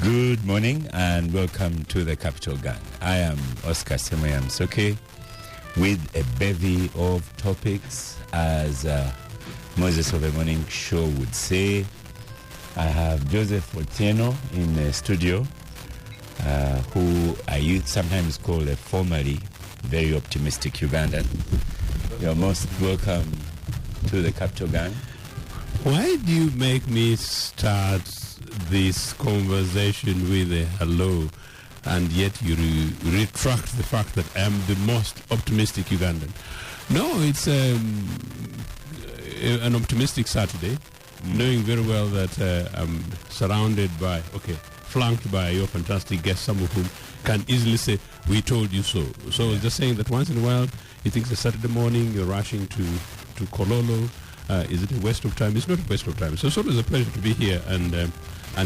Good morning and welcome to the Capital Gang. I am Oscar Semoyam Soke with a bevy of topics, as Moses of the Morning Show would say. I have Joseph Otieno in the studio, who I sometimes call a formerly very optimistic Ugandan. You're most welcome to the Capital Gang. Why do you make me start this conversation with a hello, and yet you retract the fact that I'm the most optimistic Ugandan? No, it's an optimistic Saturday, knowing very well that I'm surrounded by, flanked by your fantastic guests, some of whom can easily say, we told you so. So it's just saying that once in a while, you think it's a Saturday morning, you're rushing to Kololo. Is it a waste of time? It's not a waste of time. So it's always a pleasure to be here and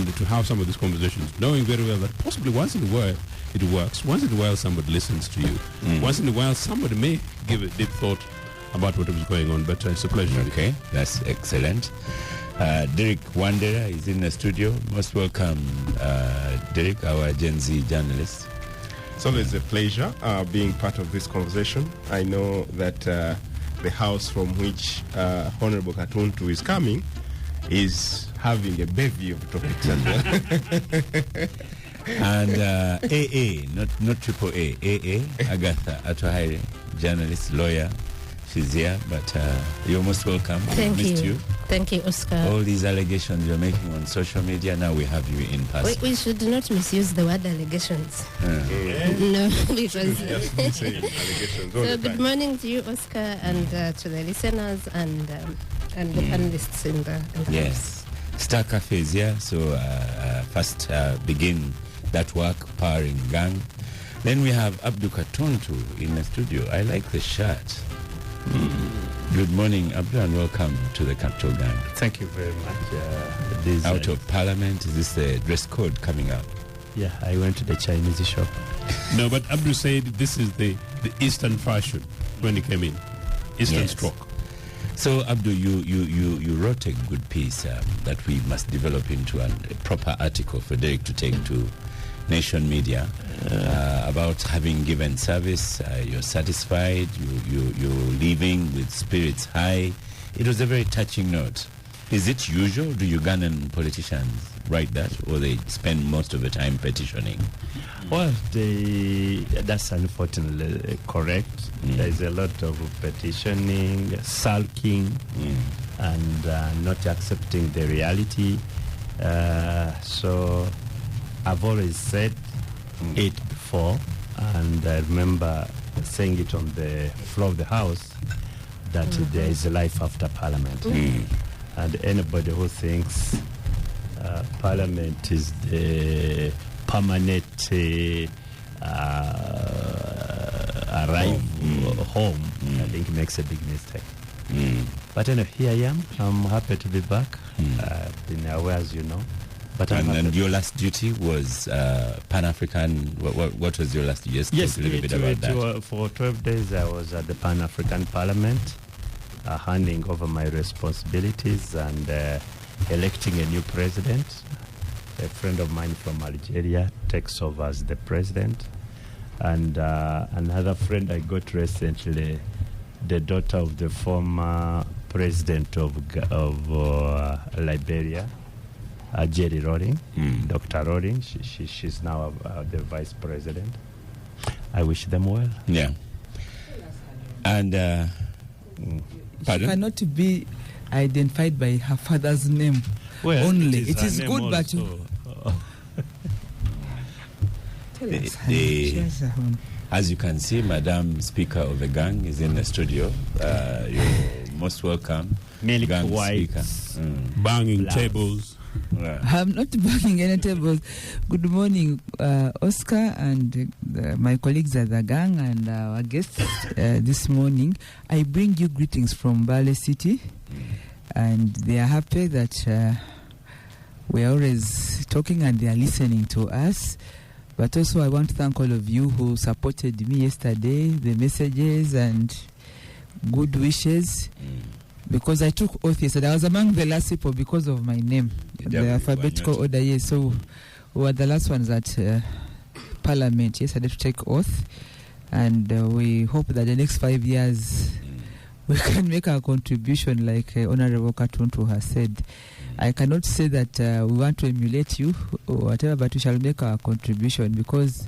to have some of these conversations, knowing very well that possibly once in a while it works. Once in a while somebody listens to you. Once in a while somebody may give a deep thought about what is going on. But it's a pleasure. Okay, that's excellent. Derek Wandera is in the studio. Most welcome, Derek, our Gen Z journalist. It's always a pleasure being part of this conversation. I know that the house from which Honorable Katuntu is coming is having a bevy of topics as well. And AA, not triple A, AA, Agatha Atohaire, journalist, lawyer. She's here, but you're most welcome. Thank you. Thank you, Oscar. All these allegations you're making on social media, now we have you in person. We should not misuse the word allegations. No, because... So good morning to you, Oscar, and to the listeners and the panelists in the Yes. Star Cafe is here, so first begin that work, powering gang. Then we have Abdul Katuntu in the studio. I like the shirt. Good morning, Abdul, and welcome to the Capital Gang. Thank you very much. Out of Parliament, is this the dress code coming up? Yeah, I went to the Chinese shop. No, but Abdul said this is the Eastern fashion when he came in. Eastern stroke. So, Abdul, you wrote a good piece that we must develop into a proper article for Derek to take to Nation Media about having given service. You're satisfied. You're leaving with spirits high. It was a very touching note. Is it usual? Do Ugandan politicians write that, or they spend most of the time petitioning? Well, that's unfortunately correct. There's a lot of petitioning, sulking, and not accepting the reality. So I've always said it before, and I remember saying it on the floor of the House, that there is a life after Parliament. And anybody who thinks Parliament is the permanent home, I think makes a big mistake. But anyway, here I am. I'm happy to be back. I've been away, as you know. But and your last duty was Pan-African. What was your last duty? Just yes, a little bit about that. For 12 days I was at the Pan-African Parliament, handing over my responsibilities and electing a new president. A friend of mine from Algeria takes over as the president. And another friend I got recently, the daughter of the former president of Liberia, Jerry Rawling, Dr. Rawling. She's now the vice president. I wish them well. Yeah. And pardon? Cannot be identified by her father's name only. It is good, also. As you can see, Madam Speaker of the Gang is in the studio. You're most welcome. Milk Gang whites, Speaker. Banging tables. I'm not banging any tables. Good morning, Oscar and my colleagues at the gang and our guests this morning. I bring you greetings from Bale City, and they are happy that we are always talking and they are listening to us. But also I want to thank all of you who supported me yesterday, the messages and good wishes. Because I took oath yesterday. I was among the last people because of my name, the alphabetical order, yes. So we were the last ones at Parliament yesterday to take oath, and we hope that the next 5 years we can make our contribution, like Honorable Katuntu has said. I cannot say that we want to emulate you or whatever, but we shall make our contribution, because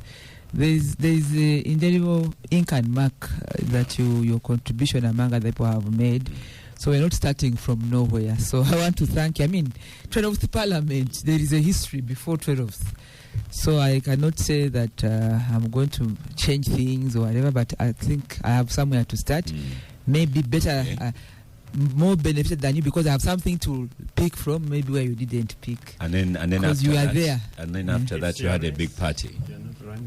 there is a indelible ink and mark that your contribution among other people have made. So we're not starting from nowhere. So I want to thank you. I mean, 12th Parliament, there is a history before 12th. So I cannot say that I'm going to change things or whatever, but I think I have somewhere to start. Maybe better, more benefited than you, because I have something to pick from, maybe where you didn't pick. And then because you are there. And then after that, you had a big party.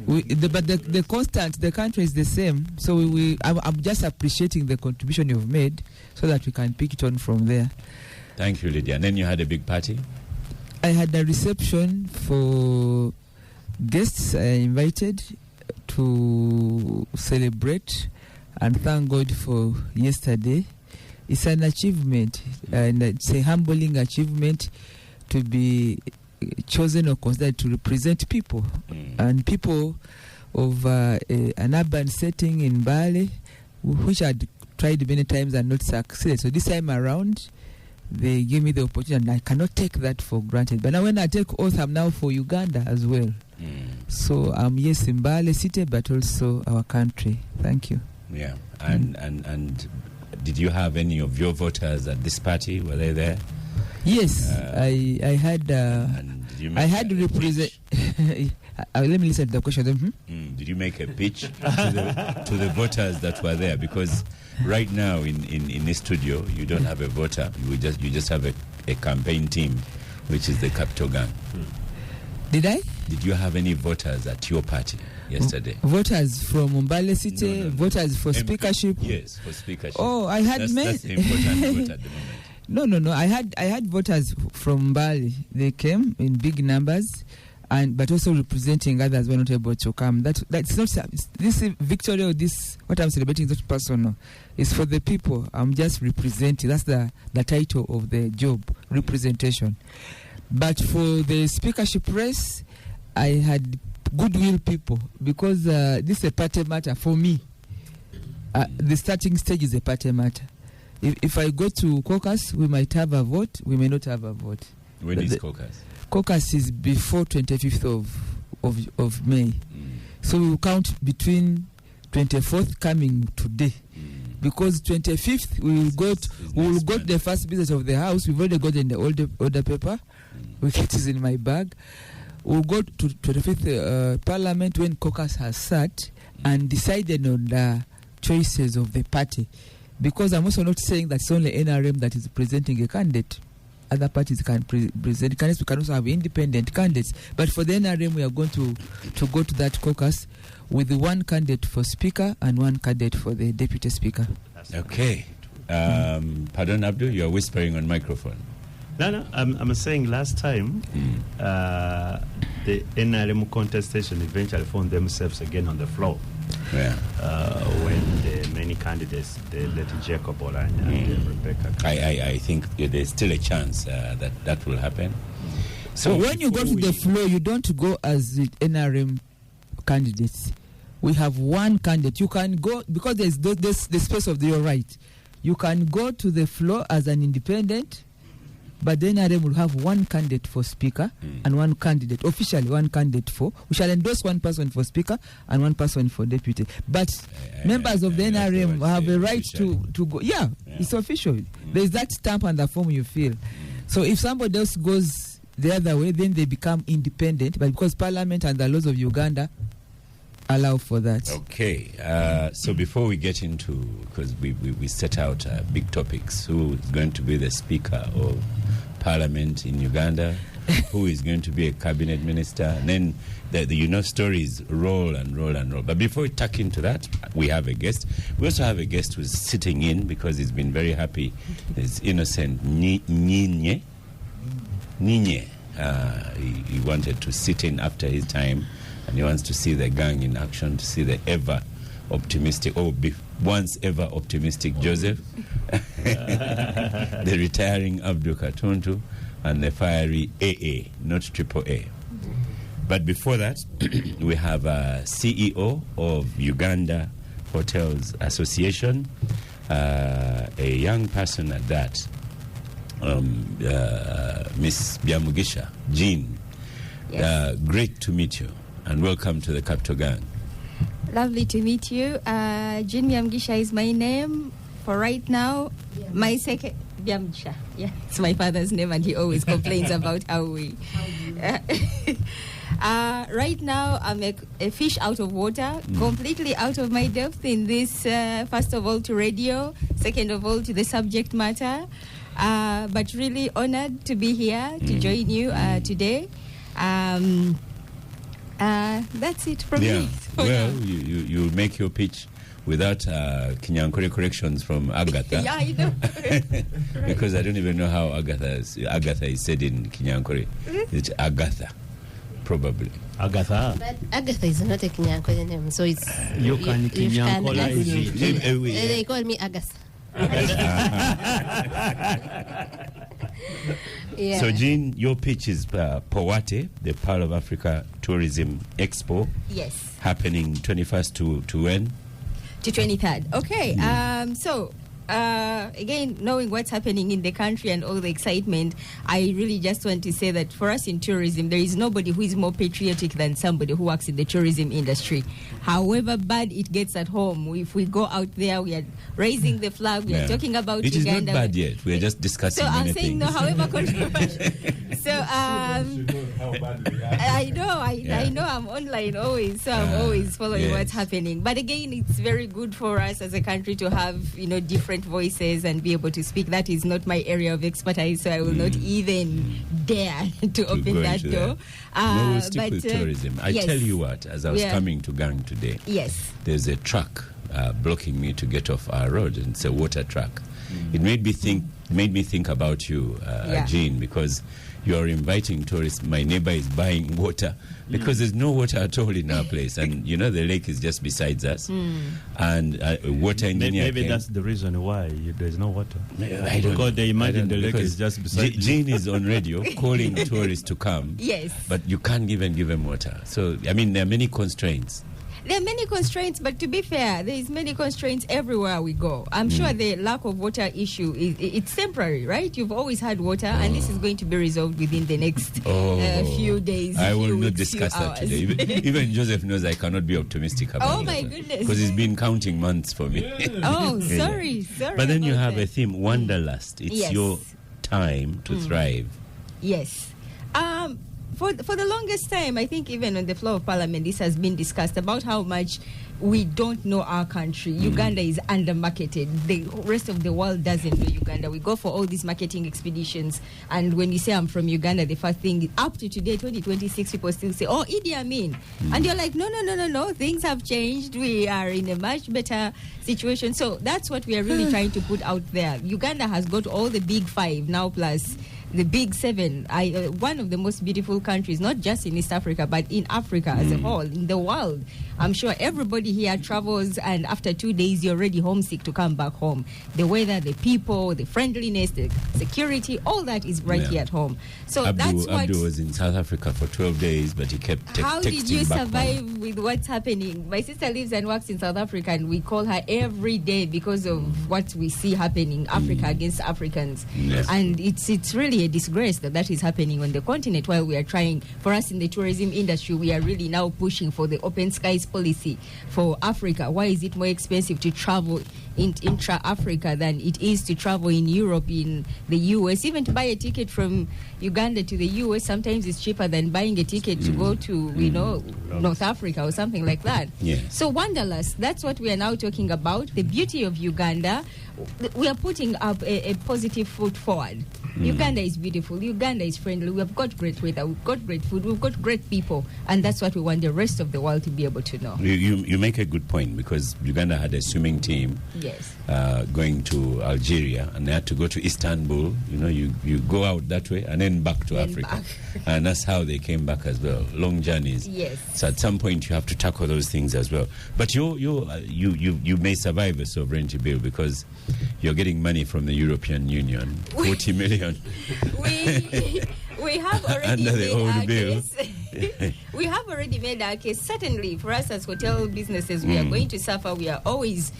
But the constant, the country is the same. So I'm just appreciating the contribution you've made, so that we can pick it on from there. Thank you, Lydia. And then you had a big party? I had a reception for guests I invited to celebrate and thank God for yesterday. It's an achievement, and it's a humbling achievement to be chosen or considered to represent people, and people of an urban setting in Bali, which I'd tried many times and not succeeded. So this time around, they gave me the opportunity, and I cannot take that for granted. But now when I take oath, I'm now for Uganda as well. So I'm yes in Bali city, but also our country. Thank you. Yeah, and did you have any of your voters at this party? Were they there? Yes, I had. I had to represent. Let me listen to the question. Did you make a pitch to the voters that were there? Because right now in this studio, you don't have a voter. You just have a campaign team, which is the Capital Gang. Did I? Did you have any voters at your party yesterday? Voters from Mbale City? No. Voters for speakership? Yes, for speakership. Oh, I had many. That's the important vote at the moment. No. I had voters from Mbale. They came in big numbers, but also representing others were not able to come. That's not this victory or this what I'm celebrating is not personal. It's for the people. I'm just representing. That's the title of the job, representation. But for the speakership race, I had goodwill people, because this is a party matter for me. The starting stage is a party matter. If I go to caucus, we might have a vote, we may not have a vote. When is caucus? Caucus is before 25th of May. So we will count between 24th coming today. Because 25th we will go to the first business of the house. We've already gotten the order paper, which is in my bag. We'll go to 25th Parliament when caucus has sat and decided on the choices of the party. Because I'm also not saying that it's only NRM that is presenting a candidate. Other parties can present candidates. We can also have independent candidates. But for the NRM, we are going to go to that caucus with one candidate for speaker and one candidate for the deputy speaker. Okay. Pardon, Abdul, you are whispering on microphone. No, I'm saying last time the NRM contestation eventually found themselves again on the floor. Yeah. When the many candidates, they let Jacob Oland and Rebecca. I think there's still a chance that will happen. So when you go to the floor, you don't go as the NRM candidates. We have one candidate. You can go, because there's the space of your right. You can go to the floor as an independent, but the NRM will have one candidate for speaker and one candidate, officially one candidate for. We shall endorse one person for speaker and one person for deputy. But members of the NRM have a right to go. Yeah, it's official. There's that stamp on the form you fill. So if somebody else goes the other way, then they become independent. But because Parliament and the laws of Uganda allow for that. Okay. So before we get into, because we set out big topics, who is going to be the Speaker of Parliament in Uganda, who is going to be a cabinet minister, and then the stories roll and roll and roll. But before we tuck into that, we have a guest. We also have a guest who's sitting in because he's been very happy. It's Innocent Ninye. He wanted to sit in after his time, and he wants to see the gang in action, to see the ever optimistic, once ever optimistic Joseph, the retiring Abdul Katuntu, and the fiery AA, not triple A. But before that, we have a CEO of Uganda Hotels Association, a young person at that, Miss Byamugisha, Jean. Yes. Great to meet you, and welcome to the Capital Gang. Lovely to meet you. Jean Byamugisha is my name for right now. Yeah. My second... Byamugisha. Yeah, it's my father's name, and he always complains about how we... right now, I'm a fish out of water, completely out of my depth in this, first of all, to radio, second of all, to the subject matter. But really honored to be here to join you today. That's it from me. Well, you make your pitch without Kinyankore corrections from Agatha. Yeah, I know. Because I don't even know how Agatha is said in Kinyankore. It's Agatha, probably. Agatha. But Agatha is not a Kinyankole name, so it's... You can Kinyankolize it. They call me Agatha. Yeah. So, Jean, your pitch is Powate, the Pearl of Africa Tourism Expo, Yes. happening 21st to when? To 23rd. Okay. So, again, knowing what's happening in the country and all the excitement, I really just want to say that for us in tourism, there is nobody who is more patriotic than somebody who works in the tourism industry. However bad it gets at home, if we go out there, we are raising the flag, we are talking about It is Uganda. not bad yet. We are just discussing So I'm many saying, things. no, however controversial. So, I know I'm online always, so I'm always following yes. what's happening. But again, it's very good for us as a country to have, different voices and be able to speak. That is not my area of expertise, so I will not even dare to open go that into door. No, we'll stick with tourism. I yes. tell you what, as I was coming to Gang today, Yes. there's a truck blocking me to get off our road, and it's a water truck. It made me think about you, Jean, because you are inviting tourists. My neighbor is buying water because there's no water at all in our place, and the lake is just besides us. And water engineer Maybe came. that's the reason why there's no water. I don't- Because they I imagine don't- the lake because is just beside you. Jean is on radio calling tourists to come. Yes. But you can't even give them water. So, I mean, there are many constraints. There are many constraints, but to be fair, there is many constraints everywhere we go. I'm sure the lack of water issue it's temporary, right? You've always had water, and this is going to be resolved within the next few days. I will few not weeks, discuss few that hours. today. Even Joseph knows I cannot be optimistic about Oh, my water, goodness. because he's been counting months for me. Oh, Yeah. sorry. But then you about have that. a theme, Wanderlust. It's Yes. your time to thrive. Yes. For the longest time, I think even on the floor of Parliament, this has been discussed about how much we don't know our country. Uganda is under-marketed. The rest of the world doesn't know Uganda. We go for all these marketing expeditions, and when you say I'm from Uganda, the first thing, up to today, 2026, people still say, oh, Idi Amin. And you're like, no, things have changed. We are in a much better situation. So that's what we are really trying to put out there. Uganda has got all the big five now, plus the big seven. One of the most beautiful countries, not just in East Africa, but in Africa as a whole, in the world. I'm sure everybody here travels, and after 2 days, you're already homesick to come back home. The weather, the people, the friendliness, the security, all that is right here at home. So that's what... Abdu was in South Africa for 12 days, but he kept texting back How did you home. survive with what's happening? My sister lives and works in South Africa, and we call her every day because of what we see happening, Africa against Africans. Yes. And it's really a disgrace that is happening on the continent, while we are trying, for us in the tourism industry, we are really now pushing for the open skies policy for Africa. Why is it more expensive to travel intra-Africa than it is to travel in Europe, in the US? Even to buy a ticket from Uganda to the US, sometimes it's cheaper than buying a ticket to go to, North Africa or something like that. Yes. So Wanderlust, that's what we are now talking about. The beauty of Uganda, we are putting up a positive foot forward. Uganda is beautiful. Uganda is friendly. We have got great weather. We've got great food. We've got great people. And that's what we want the rest of the world to be able to know. You make a good point, because Uganda had a swimming team Yes. going to Algeria, and they had to go to Istanbul. You go out that way and then back to Then Africa. back. And that's how they came back as well. Long journeys. Yes. So at some point you have to tackle those things as well. But you may survive a sovereignty bill, because you're getting money from the European Union, 40 million. We have already Under the made old our bill. case. We made our case. Certainly, for us as hotel businesses, we are going to suffer. We are always.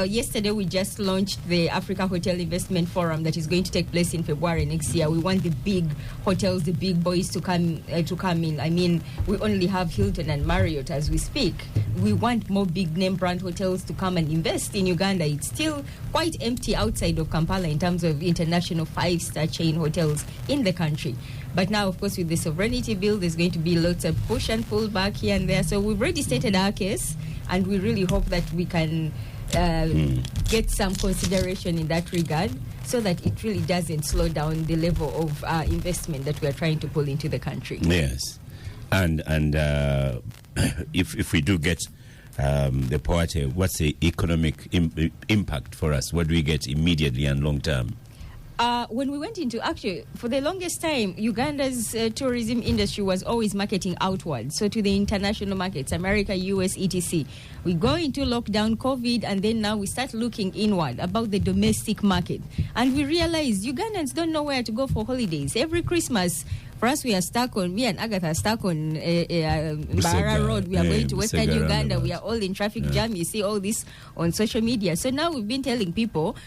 Yesterday, we just launched the Africa Hotel Investment Forum that is going to take place in February next year. We want the big hotels, the big boys to come in. I mean, we only have Hilton and Marriott as we speak. We want more big name brand hotels to come and invest in Uganda. It's still quite empty outside of Kampala in terms of international 5-star chain hotels in the country. But now, of course, with the sovereignty bill, there's going to be lots of push and pull back here and there. So we've already stated our case, and we really hope that we can get some consideration in that regard so that it really doesn't slow down the level of investment that we are trying to pull into the country. Yes. And if we do get the Poate, what's the economic impact for us? What do we get immediately and long term? When we went into, actually, for the longest time, Uganda's tourism industry was always marketing outward, so to the international markets, America, US, etc. We go into lockdown, COVID, and then now we start looking inward about the domestic market. And we realize Ugandans don't know where to go for holidays. Every Christmas, for us, we are stuck on, me and Agatha are stuck on Barra Road. We are going to Western Uganda. We are all in traffic jam. You see all this on social media. So now we've been telling people,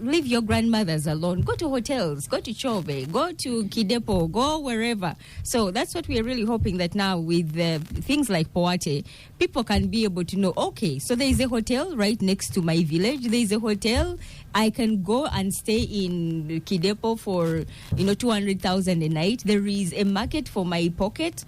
leave your grandmothers alone. Go to hotels, go to Chove, go to Kidepo, go wherever. So that's what we are really hoping that now with things like Poate, people can be able to know, okay, so there is a hotel right next to my village. There is a hotel. I can go and stay in Kidepo for, 200,000 a night. There is a market for my pocket.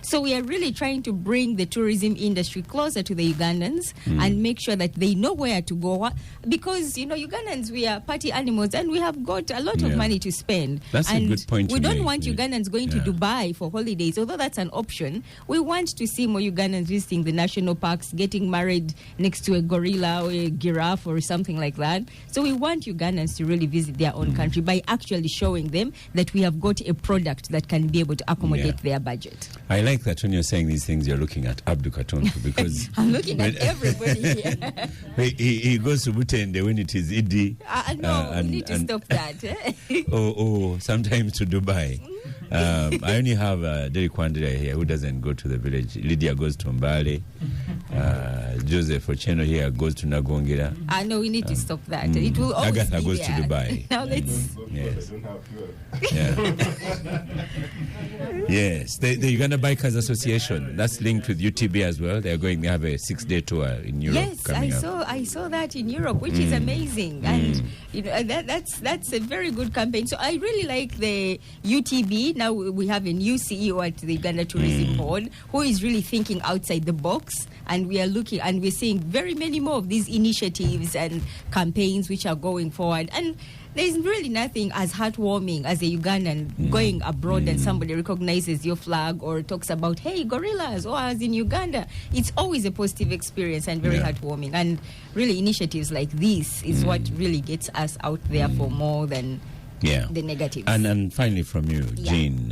So we are really trying to bring the tourism industry closer to the Ugandans and make sure that they know where to go. Because, Ugandans, we are party animals and we have got a lot of money to spend. That's a good point. We don't want Ugandans going to Dubai for holidays, although that's an option. We want to see more Ugandans visiting the national parks, getting married next to a gorilla or a giraffe or something like that. So we want Ugandans to really visit their own country by actually showing them that we have got a product that can be able to accommodate their budget. I like that when you're saying these things, you're looking at Abdu Katonto because I'm looking at everybody here. he goes to Butende when it is Idi. No, we need to stop that. Sometimes to Dubai. I only have Derek Wandera here who doesn't go to the village. Lydia goes to Mbale. Joseph Ocheno here goes to Nagongera. No, we need to stop that. It will always Agatha be goes there. to Dubai. Now let's... Yes. Yes. The Uganda Bikers Association, that's linked with UTB as well. They have a 6-day tour in Europe. Yes, I saw that in Europe, which is amazing. And that's a very good campaign. So I really like the UTB. Now we have a new CEO at the Uganda Tourism Board who is really thinking outside the box, and we are looking and we're seeing very many more of these initiatives and campaigns which are going forward. And there's really nothing as heartwarming as a Ugandan going abroad and somebody recognizes your flag or talks about, hey, gorillas, or as in Uganda. It's always a positive experience and very heartwarming. And really initiatives like this is what really gets us out there for more than the negatives. And finally from you, Jean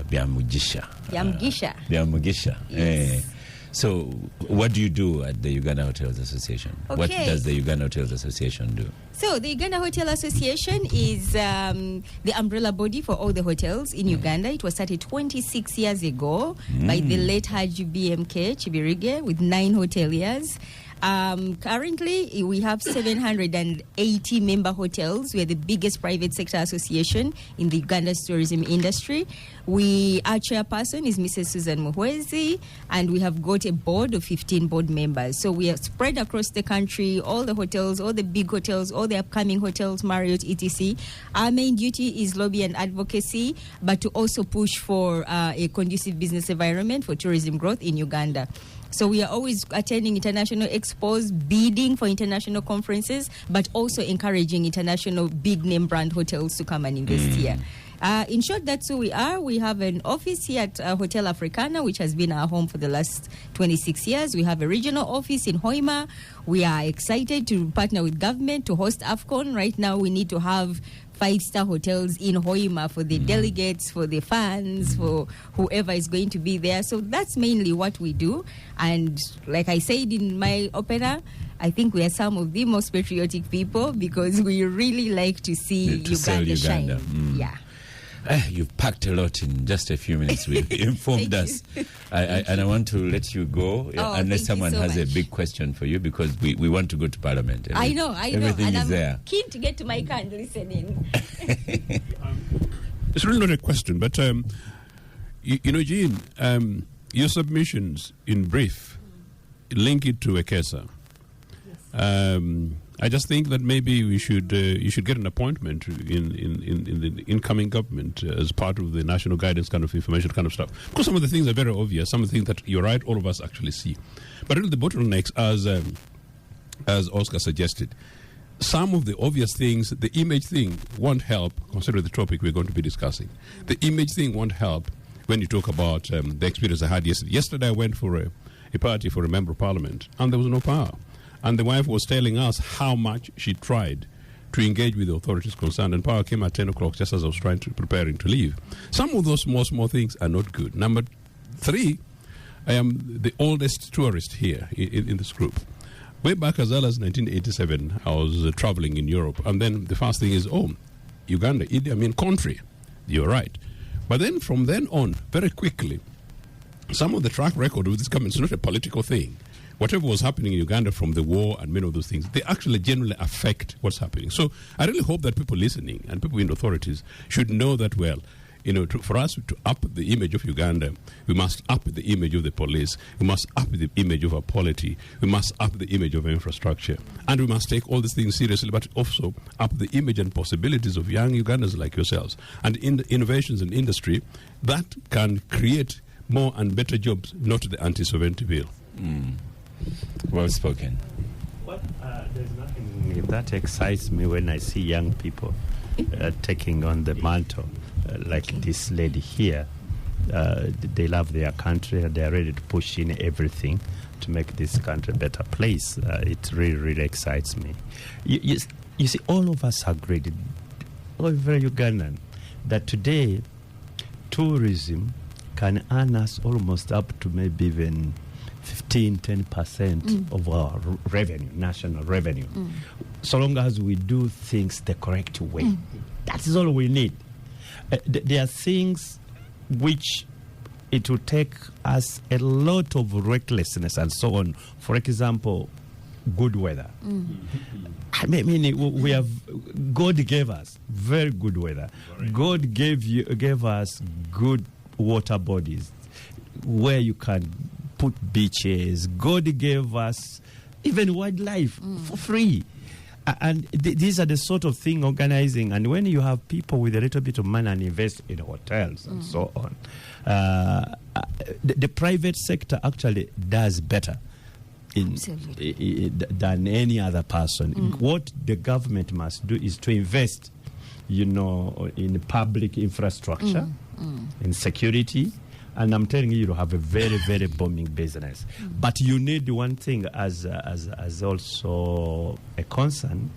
Byamugisha. Byamugisha. Yes. So what do you do at the Uganda Hotels Association? Okay. What does the Uganda Hotels Association do? So the Uganda Hotel Association is the umbrella body for all the hotels in Uganda. It was started 26 years ago by the late Haji BMK Chibirige with 9 hoteliers. Currently, we have 780 member hotels. We are the biggest private sector association in the Uganda's tourism industry. Our chairperson is Mrs. Susan Muhwezi, and we have got a board of 15 board members. So we are spread across the country, all the hotels, all the big hotels, all the upcoming hotels, Marriott, etc. Our main duty is lobby and advocacy, but to also push for a conducive business environment for tourism growth in Uganda. So we are always attending international expos, bidding for international conferences, but also encouraging international big name brand hotels to come and invest here. In short, that's who we are. We have an office here at Hotel Africana, which has been our home for the last 26 years. We have a regional office in Hoima. We are excited to partner with government to host AFCON. Right now, we need to have 5-star hotels in Hoima for the delegates, for the fans, for whoever is going to be there. So that's mainly what we do. And like I said in my opener, I think we are some of the most patriotic people because we really like to see Uganda shine. Yeah. You've packed a lot in just a few minutes. You've informed us. And I want to let you go unless someone has a big question for you, because we want to go to Parliament. I know. Everything and is I'm there. keen to get to my car and listen in. It's really not a question, but you know, Jean, your submissions in brief link it to ECESA. I just think that maybe you should get an appointment in the incoming government as part of the national guidance kind of information kind of stuff. Because some of the things are very obvious, some of the things that you're right, all of us actually see. But really the bottlenecks, as Oscar suggested, some of the obvious things, the image thing won't help, considering the topic we're going to be discussing. The image thing won't help when you talk about the experience I had yesterday. Yesterday I went for a party for a member of parliament, and there was no power. And the wife was telling us how much she tried to engage with the authorities concerned, and power came at 10 o'clock just as I was preparing to leave. Some of those small things are not good. Number 3, I am the oldest tourist here in this group. Way back as early as 1987, I was traveling in Europe, and then the first thing is, Uganda, Idi Amin country. You're right. But then from then on, very quickly, some of the track record of this government is not a political thing. Whatever was happening in Uganda from the war and many of those things, they actually generally affect what's happening. So I really hope that people listening and people in authorities should know that, well, for us to up the image of Uganda, we must up the image of the police, we must up the image of our polity, we must up the image of infrastructure, and we must take all these things seriously, but also up the image and possibilities of young Ugandans like yourselves, and in the innovations in industry that can create more and better jobs, not the anti-sovereignty bill. Well spoken. There's nothing that excites me when I see young people taking on the mantle like this lady here. They love their country and they are ready to push in everything to make this country a better place. It really, really excites me. You see, all of us agreed, all very Ugandan, that today tourism can earn us almost up to maybe even 15-10% of our revenue, national revenue, so long as we do things the correct way. That is all we need. There are things which it will take us a lot of recklessness and so on. For example, good weather. I mean, we have, God gave us very good weather. God gave us good water bodies where you can put beaches. God gave us even wildlife for free. And these are the sort of thing organizing. And when you have people with a little bit of money and invest in hotels and so on, the private sector actually does better than any other person. What the government must do is to invest, in public infrastructure, in security. And I'm telling you, you have a very, very booming business. But you need one thing as also a concern.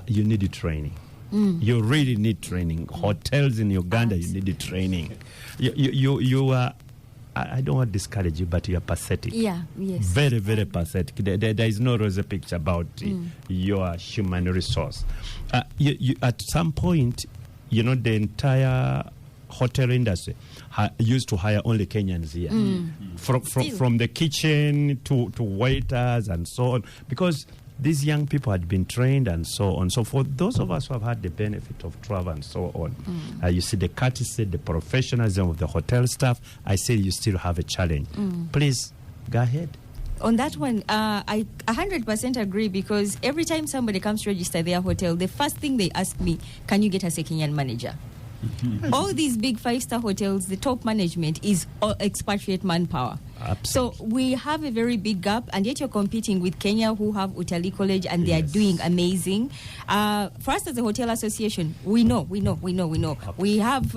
You need training. You really need training. Hotels in Uganda, you need training. You are. I don't want to discourage you, but you are pathetic. Yeah, yes. Very, very pathetic. There is no rosy picture about your human resource. You at some point, the entire hotel industry used to hire only Kenyans here, from the kitchen to waiters and so on, because these young people had been trained and so on. So for those of us who have had the benefit of travel and so on, you see the courtesy, the professionalism of the hotel staff, I say you still have a challenge. Please, go ahead. On that one, I 100% agree, because every time somebody comes to register their hotel, the first thing they ask me, can you get us a Kenyan manager? All these big 5-star hotels, the top management is expatriate manpower. Absolutely. So we have a very big gap, and yet you're competing with Kenya, who have Utalii College, and they are doing amazing. For us as a hotel association, we know. We have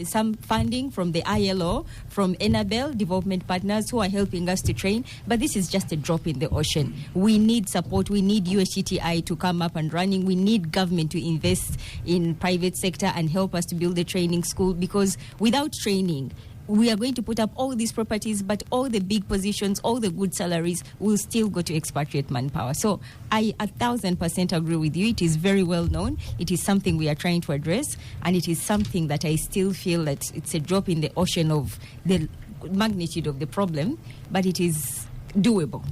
some funding from the ILO, from Enabel Development Partners, who are helping us to train, but this is just a drop in the ocean. We need support. We need USTTI to come up and running. We need government to invest in private sector and help us to build a training school, because without training, we are going to put up all these properties, but all the big positions, all the good salaries will still go to expatriate manpower. So I 1,000% agree with you. It is very well known. It is something we are trying to address, and it is something that I still feel that it's a drop in the ocean of the magnitude of the problem, but it is doable.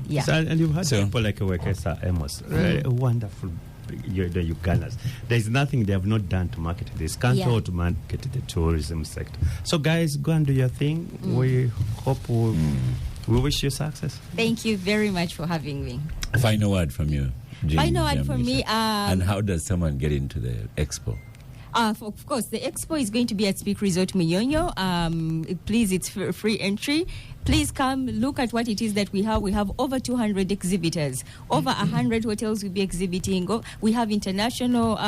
Yeah. So, and you've had So- people like Wekesa Amos, wonderful, the Ugandans. There's nothing they have not done to market this country Yeah. or to market the tourism sector. So, guys, go and do your thing. We hope we wish you success. Thank you very much for having me. Final word from you. Jean Final word from me. Nyamwisa. And how does someone get into the expo? Of course, the expo is going to be at Speak Resort Munyonyo. Please, it's free entry. Please come look at what it is that we have. We have over 200 exhibitors. Over 100 hotels will be exhibiting. We have international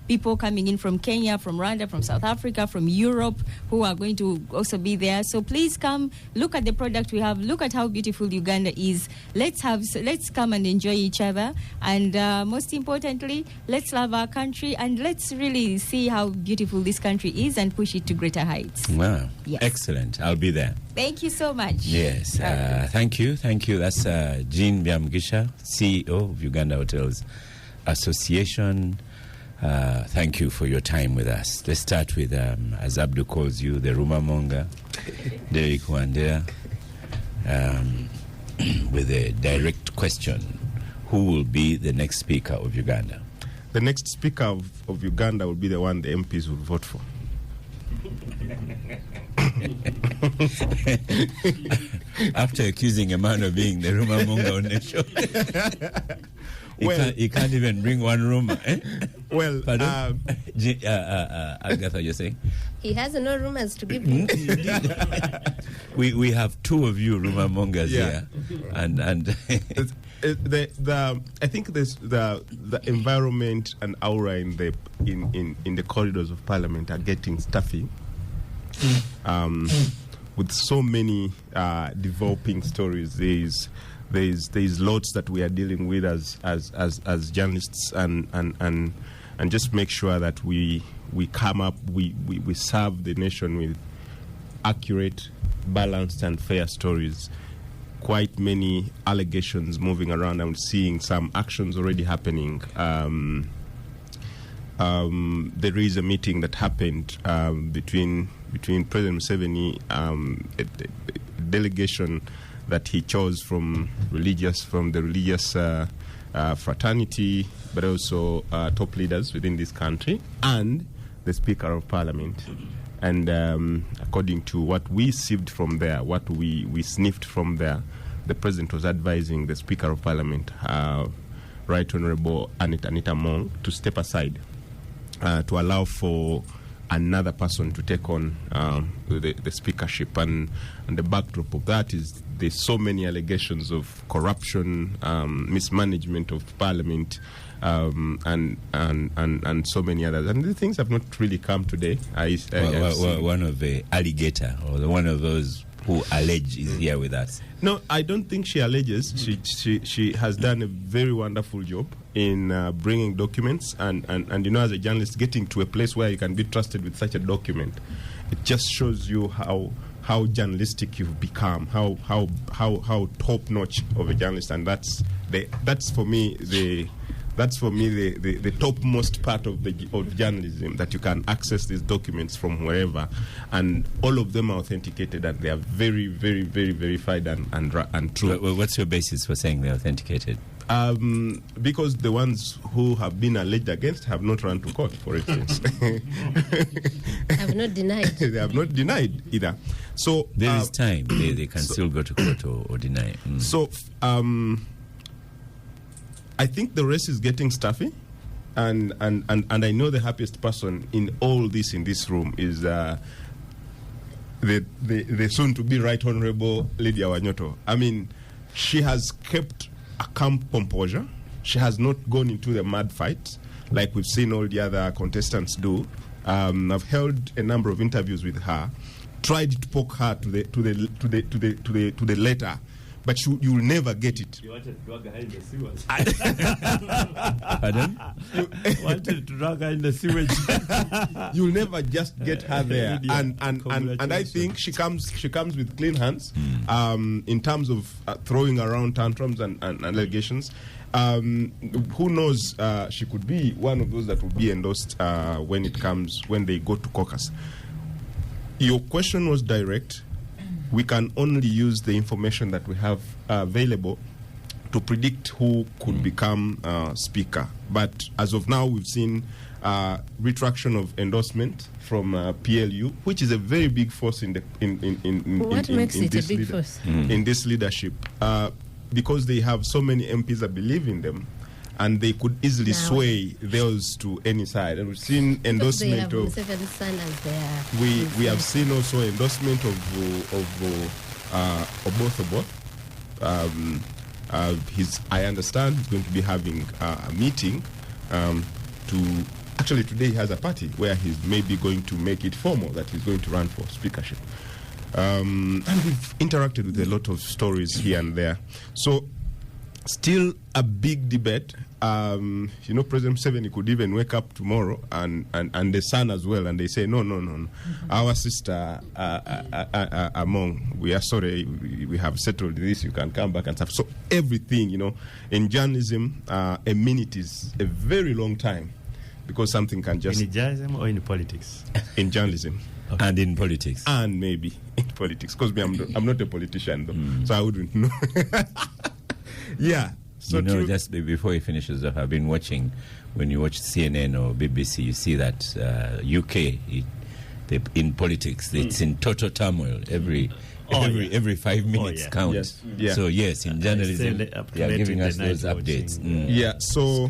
people coming in from Kenya, from Rwanda, from South Africa, from Europe, who are going to also be there. So please come, look at the product we have. Look at how beautiful Uganda is. Let's come and enjoy each other. And most importantly, let's love our country and let's really see how beautiful this country is and push it to greater heights. Wow. Yes. Excellent. I'll be there. Thank you so much. Yes. Thank you. That's Jean Byamgisha, CEO of Uganda Hotels Association. Thank you for your time with us. Let's start with, as Abdu calls you, the rumor monger, Derek Wandera, with a direct question. Who will be the next speaker of Uganda? The next speaker of Uganda will be the one the MPs will vote for. After accusing a man of being the rumor monger on the show, he can't even bring one rumor. Eh? Well, Agatha, you're saying? He has no rumors to give me. We have two of you rumor mongers here, and I think the environment and aura in the corridors of Parliament are getting stuffy. With so many developing stories, there's lots that we are dealing with as journalists, and just make sure that we come up, we serve the nation with accurate, balanced, and fair stories. Quite many allegations moving around. I'm seeing some actions already happening. There is a meeting that happened between President Museveni, a delegation that he chose from the religious fraternity, but also top leaders within this country, and the Speaker of Parliament. And according to what we sieved from there, what we sniffed from there, the President was advising the Speaker of Parliament, Right Honourable Anita Among, to step aside to allow for another person to take on the speakership. And the backdrop of that is there's so many allegations of corruption, mismanagement of Parliament, and so many others. And the things have not really come today. One of the alligator, or one of those who allege, is here with us. No, I don't think she alleges. She has done a very wonderful job in bringing documents, and you know, as a journalist, getting to a place where you can be trusted with such a document, it just shows you how journalistic you've become, how top notch of a journalist, and that's for me the topmost part of journalism, that you can access these documents from wherever, and all of them are authenticated, and they are very, very, very verified and true. Well, what's your basis for saying they're authenticated? Because the ones who have been alleged against have not run to court, for instance. Have not denied. They have not denied either. So there is time. They can still go to court or deny. So I think the race is getting stuffy, and I know the happiest person in all this in this room is the soon-to-be Right Honourable Lydia Wanyoto. I mean, she has kept a calm composure. She has not gone into the mad fight like we've seen all the other contestants do. I've held a number of interviews with her, tried to poke her to the letter, but you'll never get it. You wanted to drag her in the sewage. Pardon? Wanted to drag her in the sewage. You'll never just get her there, and I think she comes with clean hands in terms of throwing around tantrums and allegations. Who knows? She could be one of those that will be endorsed when they go to caucus. Your question was direct. We can only use the information that we have available to predict who could become speaker. But as of now, we've seen retraction of endorsement from PLU, which is a very big force in What makes it a this big force? in this leadership, because they have so many MPs that believe in them, and they could easily sway those to any side. And we've seen endorsement of. We have seen also endorsement of Oboth. I understand he's going to be having a meeting to. Actually, today he has a party where he's maybe going to make it formal that he's going to run for speakership. And we've interacted with a lot of stories here and there. So, still a big debate. President Museveni could even wake up tomorrow and the son as well, and they say, no. Our sister Among, we are sorry, we have settled this, you can come back and stuff. So everything, in journalism, a minute is a very long time, because something can just... In journalism or in politics? In journalism. Okay. And in politics. And maybe in politics, because I'm not a politician, though, so I wouldn't know. Yeah. So just before he finishes off, I've been watching, when you watch CNN or BBC, you see that UK, in politics, it's in total turmoil. Every 5 minutes count. Yes. Yeah. So yes, in journalism, they are giving us those updates. Yeah. So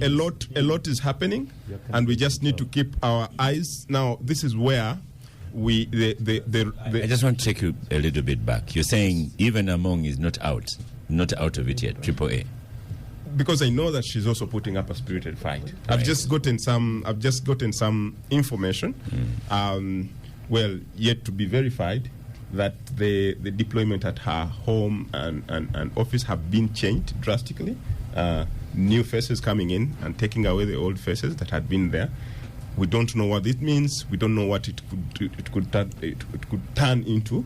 a lot is happening, and we just need to keep our eyes. Now, this is where I just want to take you a little bit back. You're saying even Among is not out of it yet, AAA. Because I know that she's also putting up a spirited fight. Right. I've just gotten some information, yet to be verified, that the deployment at her home and office have been changed drastically. New faces coming in and taking away the old faces that had been there. We don't know what it means. We don't know what it could turn into.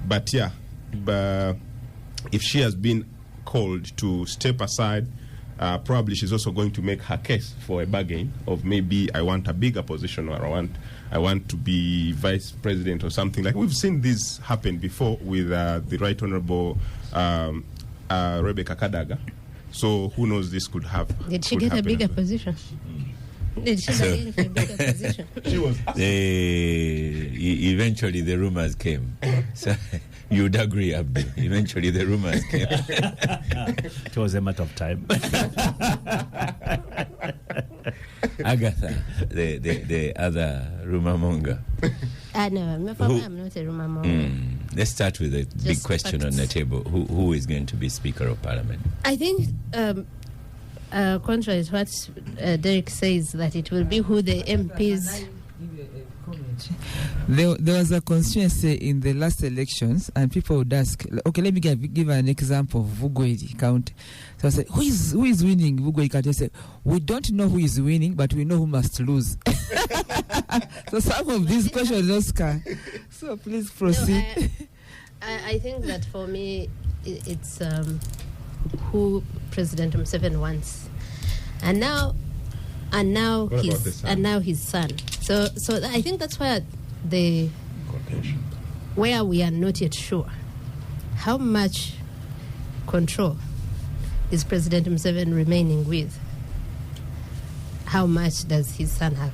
But yeah, if she has been called to step aside, probably she's also going to make her case for a bargain of maybe I want a bigger position, or I want to be vice president or something like. We've seen this happen before with the Right Honourable Rebecca Kadaga. So who knows, this could have. Did she get a bigger position? Did she get a bigger position? She was. Eventually the rumors came. So you'd agree, Abdul. Eventually the rumors came. It was a matter of time. Agatha, the other rumor monger. No, I'm not a rumor monger. Let's start with the big question on the table. Who is going to be Speaker of Parliament? I think, contrary to what Derek says, that it will be who the MPs... There was a constituency in the last elections, and people would ask, okay, let me give an example of Vugoiri County. So I said, who is winning Vugoiri County? I said, we don't know who is winning, but we know who must lose. So some of these questions, Oscar. So please proceed. No, I think that for me, it's who President Museveni wants, and now his son. So I think that's where where we are not yet sure how much control is President Museveni remaining with. How much does his son have?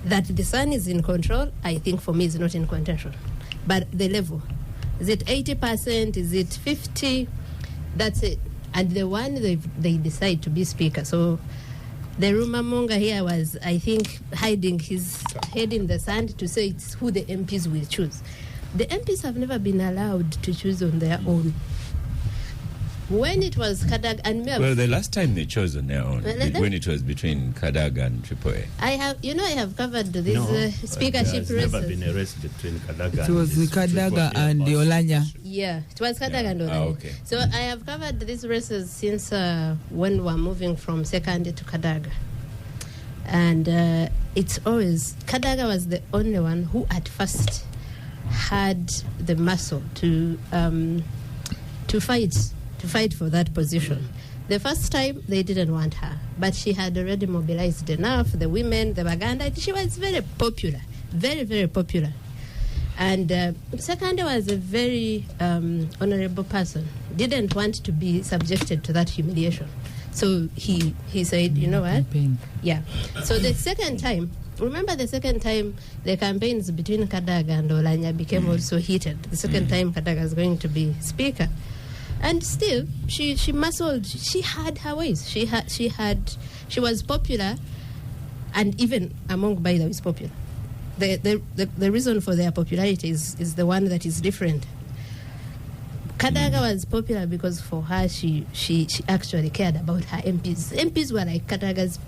That the son is in control, I think for me is not in contention. But the level, is it 80%? Is it 50%? That's it. And the one they decide to be speaker. So the rumor monger here was, I think, hiding his head in the sand to say it's who the MPs will choose. The MPs have never been allowed to choose on their own. When it was Kadaga and well, the last time they chose on their own, when it was between Kadaga and AAA. I have covered these speakership races. There's never been a race between Kadaga. It was Kadaga and Olanya. Yeah, it was Kadaga and Olanya. Okay. So I have covered these races since when we were moving from Sekande to Kadaga, and it's always Kadaga was the only one who at first had the muscle to fight for that position. The first time, they didn't want her, but she had already mobilized enough, the women, the Baganda. She was very popular, very, very popular. And Sekande was a very honorable person, didn't want to be subjected to that humiliation. So he said, you know what? Campaign. Yeah. So the second time, remember the second time the campaigns between Kadaga and Olanya became also heated. The second time Kadaga is going to be speaker. And still, she muscled. She had her ways. She was popular, and even among by the way, is popular. The reason for their popularity is the one that is different. Kadaga was popular because for her, she actually cared about her MPs. MPs were like Kadaga's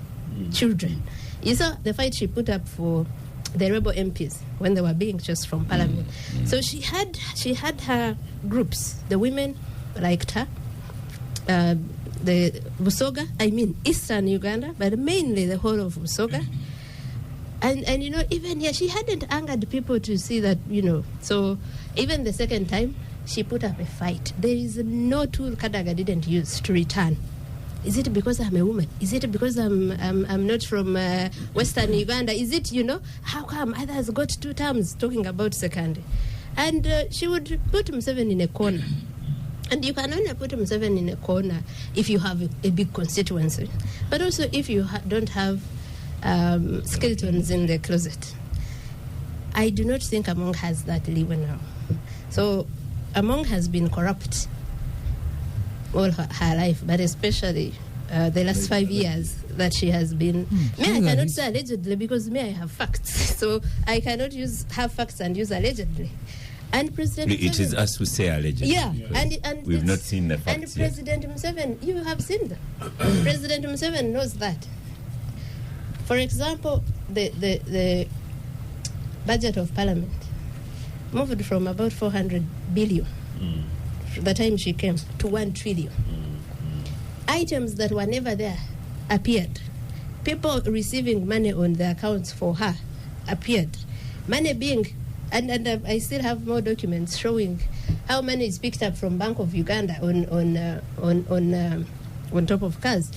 children. You saw the fight she put up for the rebel MPs when they were being chosen from parliament. So she had her groups. The women liked her. The Busoga, Eastern Uganda, but mainly the whole of Busoga. And you know, even here, she hadn't angered people to see that, you know. So even the second time, she put up a fight. There is no tool Kadaga didn't use to return. Is it because I'm a woman? Is it because I'm not from Western Uganda? Is it, you know, how come others got 2 terms talking about Sekande? And she would put Museveni in a corner. And you can only put Museveni in a corner if you have a big constituency. But also if you don't have skeletons in the closet. I do not think Among has that leeway now. So Among has been corrupt all her life, but especially the last 5 years that she has been. I cannot say allegedly because I have facts. So I cannot have facts and use allegedly. And President It is us who say allegedly. Yeah, and we've not seen the facts and President Museveni, you have seen them. President Museveni knows that. For example, the budget of Parliament moved from about 400 billion the time she came to 1 trillion. Items that were never there appeared. People receiving money on their accounts for her appeared. Money being, and I still have more documents showing how money is picked up from Bank of Uganda on top of cars.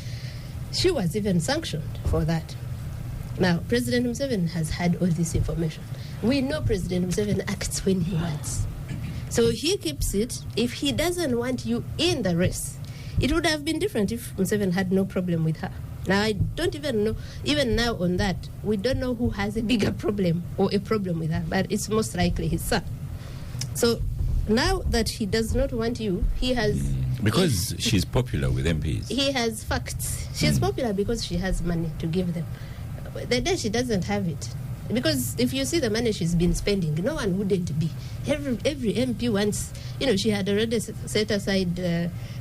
She was even sanctioned for that. Now, President Museveni has had all this information. We know President Museveni acts when he wants. So he keeps it. If he doesn't want you in the race, it would have been different if Museveni had no problem with her. Now, I don't even know, even now on that, we don't know who has a bigger problem or a problem with her, but it's most likely his son. So now that he does not want you, he has... Because she's popular with MPs. He has facts. She's popular because she has money to give them. The day she doesn't have it. Because if you see the money she's been spending, no one wouldn't be. Every MP wants, you know, she had already set aside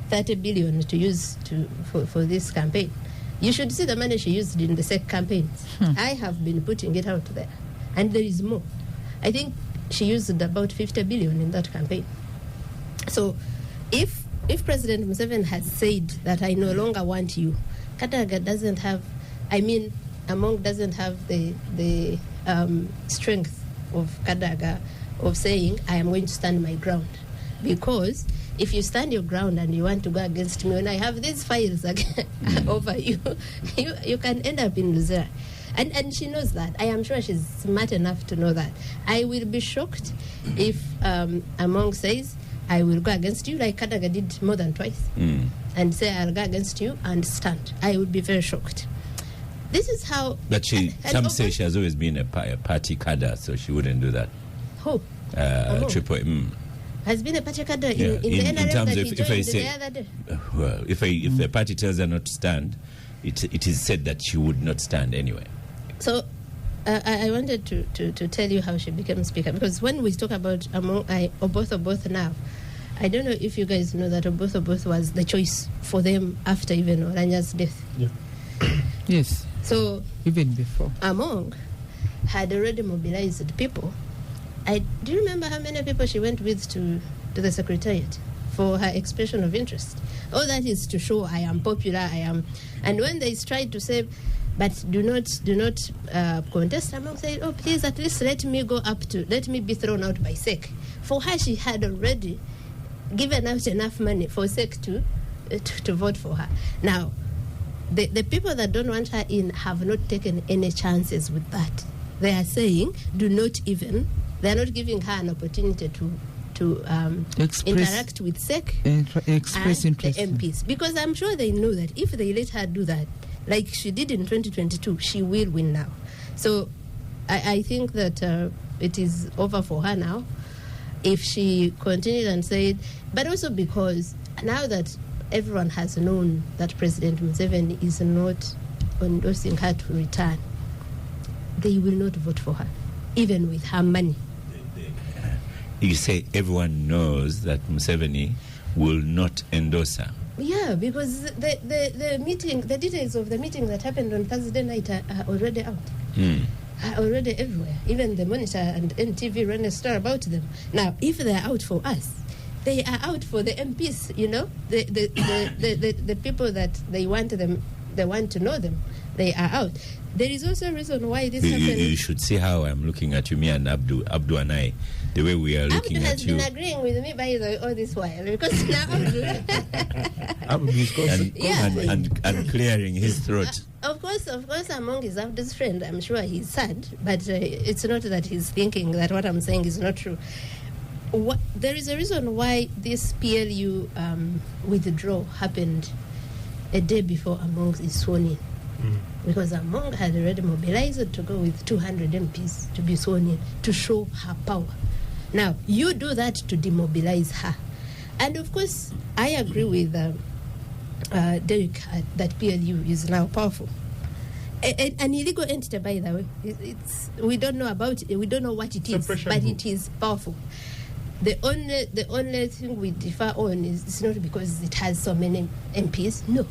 30 billion to use for this campaign. You should see the money she used in the SEC campaigns. I have been putting it out there. And there is more. I think she used about 50 billion in that campaign. So if President Museveni has said that I no longer want you, Kadaga doesn't have, Among doesn't have the strength of Kadaga of saying, I am going to stand my ground. Because if you stand your ground and you want to go against me, when I have these files over you, you can end up in Luzera. And she knows that. I am sure she's smart enough to know that. I will be shocked if Among says, I will go against you, like Kadaga did more than twice, and say, I'll go against you and stand. I would be very shocked. This is how... But some say she has always been a party cadre, so she wouldn't do that. Who? Triple has been a party cadre in the NRM in terms that of he if I joined say, the other day. Well, if the party tells her not to stand, it is said that she would not stand anyway. So I wanted to tell you how she became speaker, because when we talk about Oboth now, I don't know if you guys know that Oboth was the choice for them after even Oranya's death. Yeah. Yes. So even before. Among had already mobilized people. Do you remember how many people she went with to the secretariat for her expression of interest? All that is to show I am popular, I am. And when they tried to say, but do not contest, Among said, oh, please, at least let me be thrown out by SEC. For her, she had already given out enough money for SEC to vote for her. Now, the people that don't want her in have not taken any chances with that. They are saying, do not even They are not giving her an opportunity to interact with SEC express and interest. the MPs. Because I'm sure they know that if they let her do that, like she did in 2022, she will win now. So I think that it is over for her now if she continues and said, but also because now that everyone has known that President Museveni is not endorsing her to return, they will not vote for her, even with her money. You say everyone knows that Museveni will not endorse her. Yeah, because the meeting, the details of the meeting that happened on Thursday night are already out. Are already everywhere. Even the Monitor and NTV ran a story about them. Now, if they are out for us, they are out for the MPs, you know, the people that they want to know them. They are out. There is also a reason why this happened. You should see how I'm looking at you, me and Abdu and I, the way we are looking Abdu at has you. been agreeing with me by the way all this while, because now Abdu and clearing his throat. Of course, among his Abdu's friend, I'm sure he's sad, but it's not that he's thinking that what I'm saying is not true. There is a reason why this PLU withdrawal happened a day before Among is sworn in. Because Among had already mobilized to go with 200 MPs to be sworn in to show her power. Now, you do that to demobilize her. And of course, I agree with Derek that PLU is now powerful. An illegal entity, by the way. We don't know about it. We don't know what it is, but it is powerful. The only thing we differ on is it's not because it has so many MPs. No,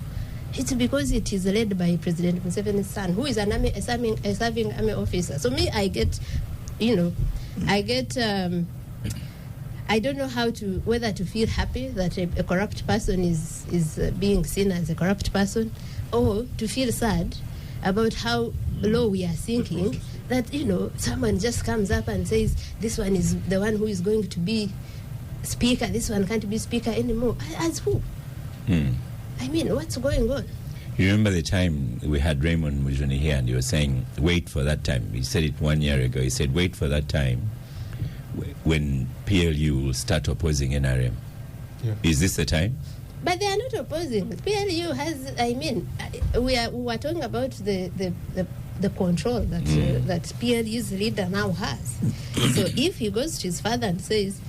it's because it is led by President Museveni's son, who is a serving army officer. So me, I get. I don't know whether to feel happy that a corrupt person is being seen as a corrupt person, or to feel sad about how low we are sinking, that, someone just comes up and says, this one is the one who is going to be speaker, this one can't be speaker anymore. As who? I mean, what's going on? You remember the time we had Raymond Mujuni here and he was saying, wait for that time. He said it 1 year ago. He said, wait for that time when PLU will start opposing NRM. Yeah. Is this the time? But they are not opposing. PLU has, we are talking about the control that PLU's leader now has. So if he goes to his father and says,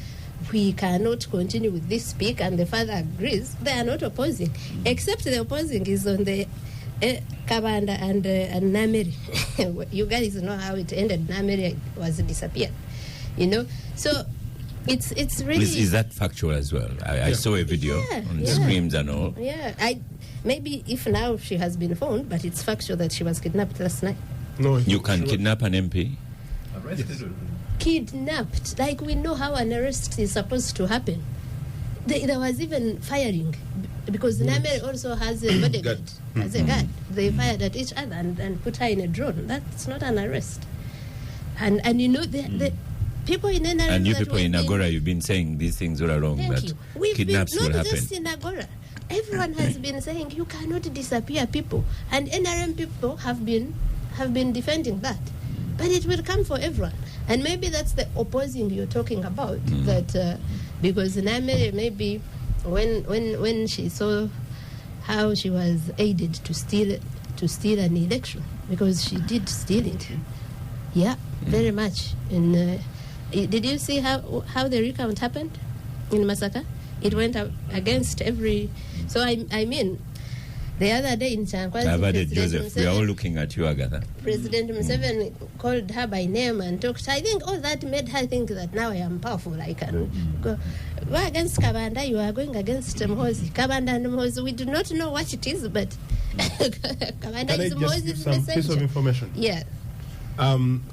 we cannot continue with this speak, and the father agrees, they are not opposing. Except the opposing is on the Kabanda and Nameri. You guys know how it ended. Nameri was disappeared. So it's really... Is that factual as well? I saw a video on the screams and all. Yeah, maybe if now she has been found, but it's factual that she was kidnapped last night. No, you can kidnap an MP? Yes. Kidnapped. Like, we know how an arrest is supposed to happen. There was even firing, because Nameri also has a bodyguard, as a guard. They fired at each other and put her in a drone. That's not an arrest. And the people in NRM... And you people in Agora, you've been saying these things all along, that kidnaps will happen. Not just in Agora. Everyone has been saying you cannot disappear people. And NRM people have been defending that. But it will come for everyone. And maybe that's the opposing you're talking about. That because Nameri, maybe when she saw how she was aided to steal an election, because she did steal it. Yeah, very much. And did you see how the recount happened in Masaka? It went up against every... So I mean, the other day in Chankwazi, Joseph, we are all looking at you, Agatha. President Museveni called her by name and talked. I think all that made her think that now I am powerful. I can go against Kabanda. You are going against Mhozi. Kabanda and Mhozi, we do not know what it is, but Kabanda is Mhozi's some piece of information? Yeah.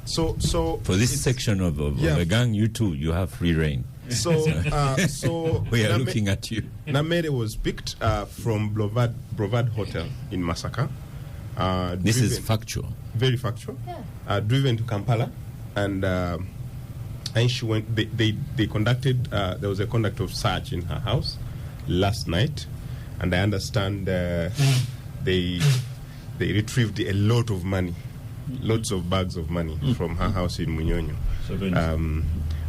So for this section of the gang, you have free reign. So we are looking at you. Nameri was picked from Brovard Hotel in Masaka. This is factual. Very factual. Yeah. Driven to Kampala, and she went. They conducted. There was a conduct of search in her house last night, and I understand they retrieved a lot of money lots of bags of money from her house in Munyonyo.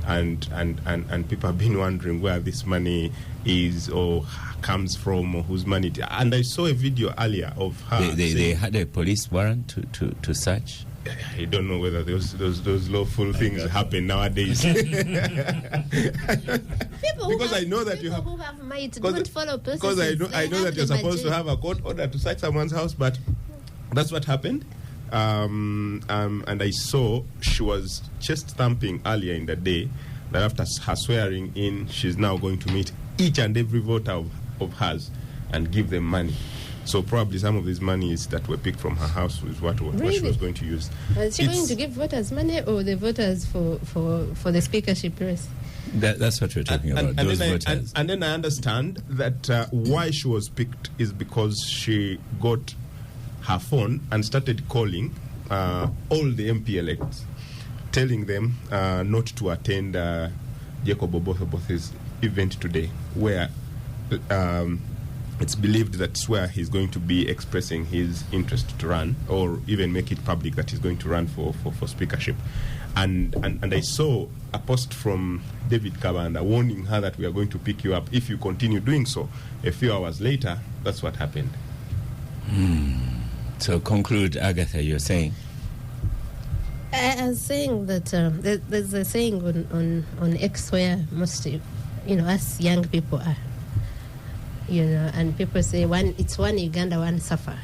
And people have been wondering where this money is or comes from or whose money it is. And I saw a video earlier of her. They had a police warrant to search. I don't know whether those lawful things happen nowadays. People because who I know that people you have who have might don't follow processes. Because I know that you're supposed to have have a court order to search someone's house, but that's what happened. And I saw she was chest thumping earlier in the day that after her swearing in, she's now going to meet each and every voter of hers and give them money. So probably some of these monies that were picked from her house was what she was going to use. Is she going to give voters money or the voters for the speakership race? That's what we're talking about, those voters. And then I understand that why she was picked is because she got her phone and started calling all the MP elects, telling them not to attend Jacob Oboth's event today, where it's believed that's where he's going to be expressing his interest to run, or even make it public that he's going to run for speakership. And I saw a post from David Kabanda warning her that we are going to pick you up if you continue doing so. A few hours later, that's what happened. So conclude, Agatha, you're saying? I was saying that there's a saying on X where most, us young people are. And people say it's one Uganda, one suffer.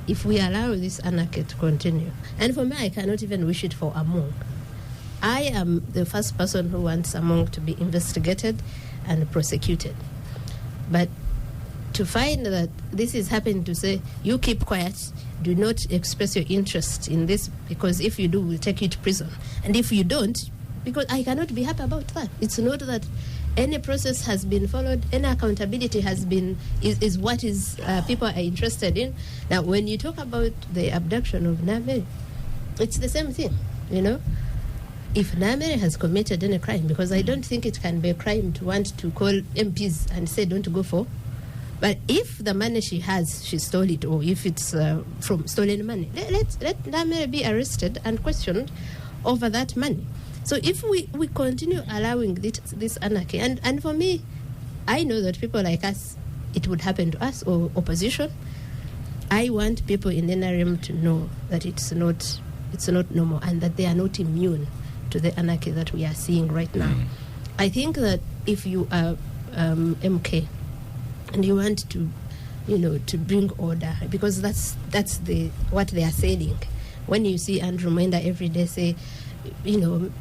If we allow this anarchy to continue, and for me, I cannot even wish it for Among. I am the first person who wants Among to be investigated and prosecuted. But to find that this is happening, to say, you keep quiet, do not express your interest in this, because if you do, we'll take you to prison. And if you don't, because I cannot be happy about that. It's not that any process has been followed, any accountability has been, is what people are interested in. Now, when you talk about the abduction of Namere, it's the same thing, If Namere has committed any crime, because I don't think it can be a crime to want to call MPs and say don't go for, but if the money she stole it, or if it's from stolen money, let Namere be arrested and questioned over that money. So if we continue allowing this anarchy, and for me, I know that people like us, it would happen to us, or opposition. I want people in NRM to know that it's not normal, and that they are not immune to the anarchy that we are seeing right now. I think that if you are MK and you want to, to bring order, because that's what they are saying. When you see Andrew Mwenda every day say,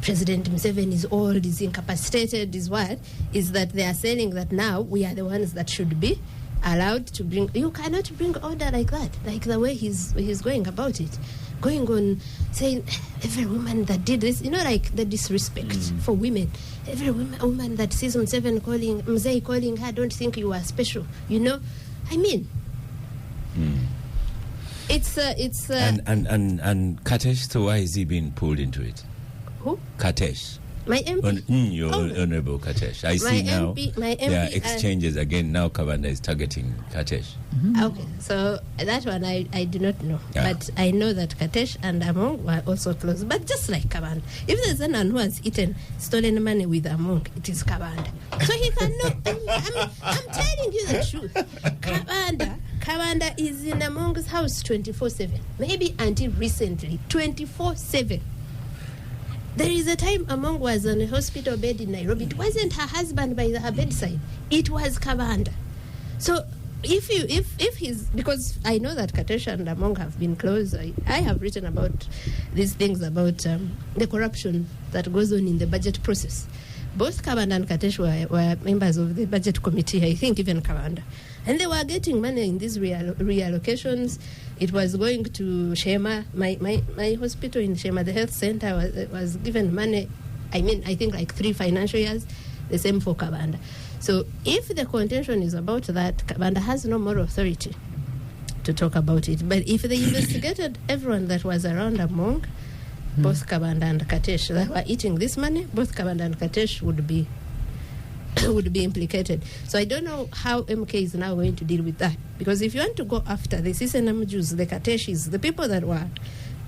President Museveni is old, is incapacitated, is that they are saying that now we are the ones that should be allowed to bring. You cannot bring order like that, like the way he's going about it, going on saying every woman that did this, like the disrespect for women. Every woman that sees Museveni calling her, don't think you are special. It's and Katesh, so why is he being pulled into it? Who? Katesh. My MP. Honorable Katesh. I see now there are exchanges again. Now Kabanda is targeting Katesh. Okay, so that one I do not know. Yeah. But I know that Katesh and Among were also close. But just like Kabanda, if there's anyone who has eaten stolen money with Among, it is Kabanda. So he cannot. I'm telling you the truth. Kabanda is in Among's house 24/7. Maybe until recently, 24/7. There is a time Among was on a hospital bed in Nairobi. It wasn't her husband by her bedside. It was Kabanda. So if he's, because I know that Katesh and Among have been close. I have written about these things, about the corruption that goes on in the budget process. Both Kabanda and Katesh were members of the budget committee, I think even Kabanda. And they were getting money in these reallocations. It was going to Shema, my hospital in Shema, the health center was given money, I think like 3 financial years, the same for Kabanda. So if the contention is about that, Kabanda has no more authority to talk about it. But if they investigated everyone that was around Among, both Kabanda and Katesh that were eating this money, both Kabanda and Katesh would be implicated. So I don't know how MK is now going to deal with that. Because if you want to go after the Sisenam Jews, the Kateshis, the people that were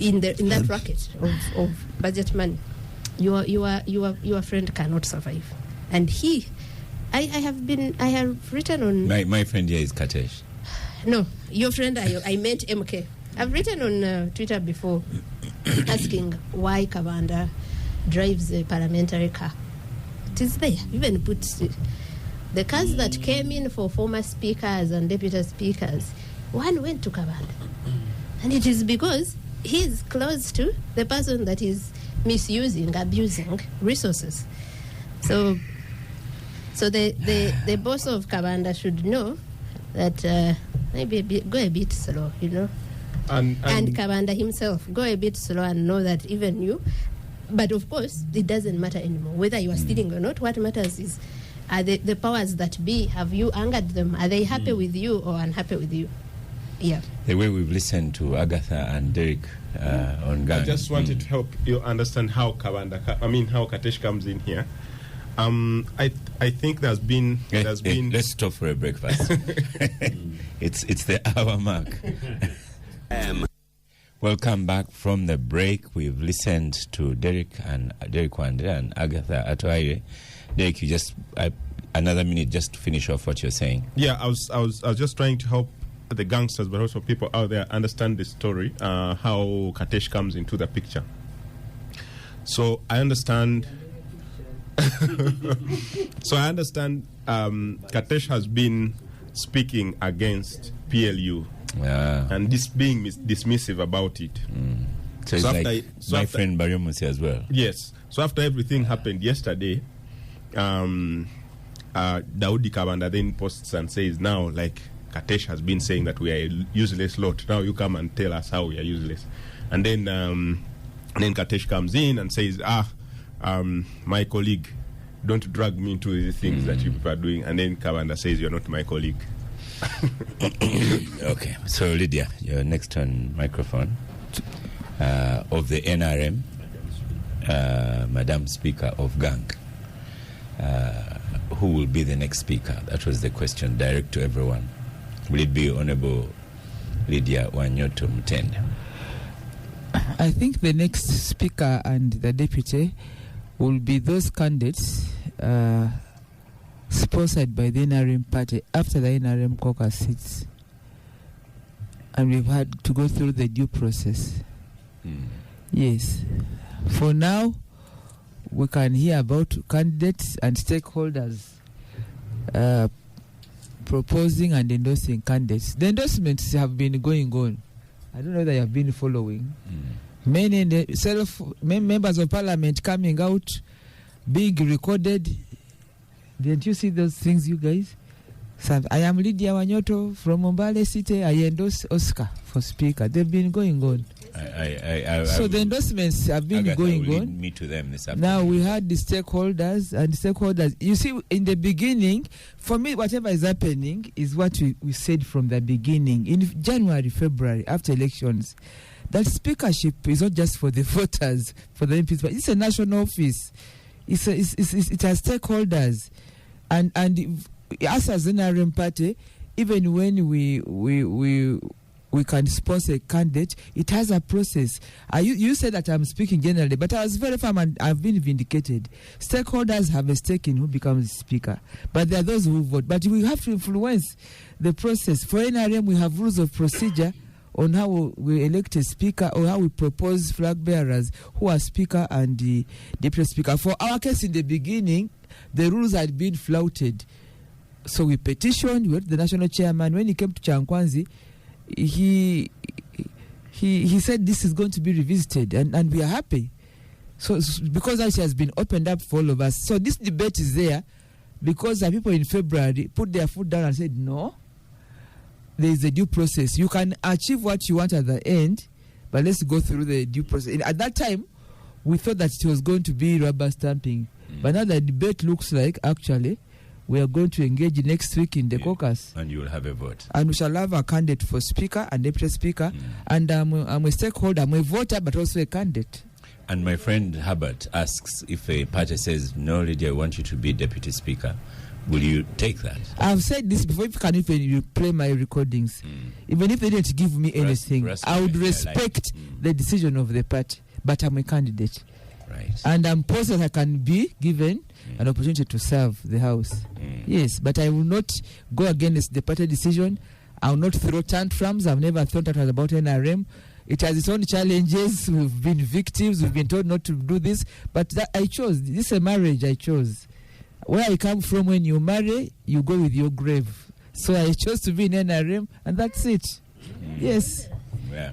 in that bracket of budget money, your friend cannot survive. And I have written on my friend here is Katesh. No, your friend I meant MK. I've written on Twitter before asking why Kabanda drives a parliamentary car. It is there. Even put the cars that came in for former speakers and deputy speakers, one went to Kabanda. And it is because he is close to the person that is misusing, abusing resources. So the boss of Kabanda should know that maybe go a bit slow, you know. And Kabanda himself, go a bit slow and know that even you. But of course, it doesn't matter anymore whether you are stealing or not. What matters is, are the powers that be, have you angered them? Are they happy with you or unhappy with you? Yeah. The way we've listened to Agatha and Derek on Gang. I just wanted to help you understand how how Katesh comes in here. I think there's been. Let's stop for a breakfast. It's the hour mark. Welcome back from the break. We've listened to Derek Wande and Agatha Atuhaire. Derek, you just another minute just to finish off what you're saying. Yeah, I was just trying to help the gangsters, but also people out there understand the story, how Katesh comes into the picture. So I understand. Katesh has been speaking against PLU. And this being dismissive about it. So it's like my friend Baryomusi as well. Yes. So after everything happened yesterday, Daudi Kabanda then posts and says, now, like, Katesh has been saying that we are a useless lot. Now you come and tell us how we are useless. And then Katesh comes in and says, my colleague, don't drag me into the things that you people are doing. And then Kabanda says, you're not my colleague. Okay, so Lydia, you're next on microphone of the NRM, Madam Speaker of Gang. Who will be the next speaker? That was the question, direct to everyone. Will it be Honorable Lydia Wanyoto Mutende? I think the next speaker and the deputy will be those candidates sponsored by the NRM party after the NRM caucus sits. And we've had to go through the due process. Yes. For now, we can hear about candidates and stakeholders proposing and endorsing candidates. The endorsements have been going on. I don't know that you have been following. Many members of parliament coming out, being recorded. Didn't you see those things, you guys? So I am Lydia Wanyoto from Mbale City. I endorse Oscar for speaker. They've been going on. So the endorsements have been going on. Me to them this afternoon. Now we had the stakeholders. You see, in the beginning, for me, whatever is happening is what we said from the beginning. In January, February, after elections, that speakership is not just for the voters, for the MPs, but it's a national office. It has stakeholders. And us as an NRM party, even when we can sponsor a candidate, it has a process. You said that I'm speaking generally, but I was very firm and I've been vindicated. Stakeholders have a stake in who becomes speaker, but there are those who vote. But we have to influence the process. For NRM, we have rules of procedure on how we elect a speaker or how we propose flag bearers who are speaker and the deputy speaker. For our case in the beginning, the rules had been flouted. So we petitioned, we went to the national chairman. When he came to Chankwanzi, he said this is going to be revisited, and we are happy. So because that has been opened up for all of us. So this debate is there because the people in February put their foot down and said, no, there is a due process. You can achieve what you want at the end, but let's go through the due process. And at that time, we thought that it was going to be rubber stamping. But now the debate looks like, actually, we are going to engage next week in the caucus. And you will have a vote. And we shall have a candidate for speaker and deputy speaker. And I'm a stakeholder, I'm a voter, but also a candidate. and my friend Herbert asks, if a party says, no, Lydia, I want you to be deputy speaker, will you take that? I've said this before. If you can even play my recordings, even if they didn't give me anything, I would respect the decision of the party. But I'm a candidate. Right. And I'm positive I can be given an opportunity to serve the House. Yes, but I will not go against the party decision. I will not throw tantrums. I've never thought that was about NRM. It has its own challenges. We've been victims. We've been told not to do this. But that I chose. This is a marriage I chose. Where I come from, when you marry, you go with your grave. So I chose to be in NRM, and that's it. Yes. Yeah.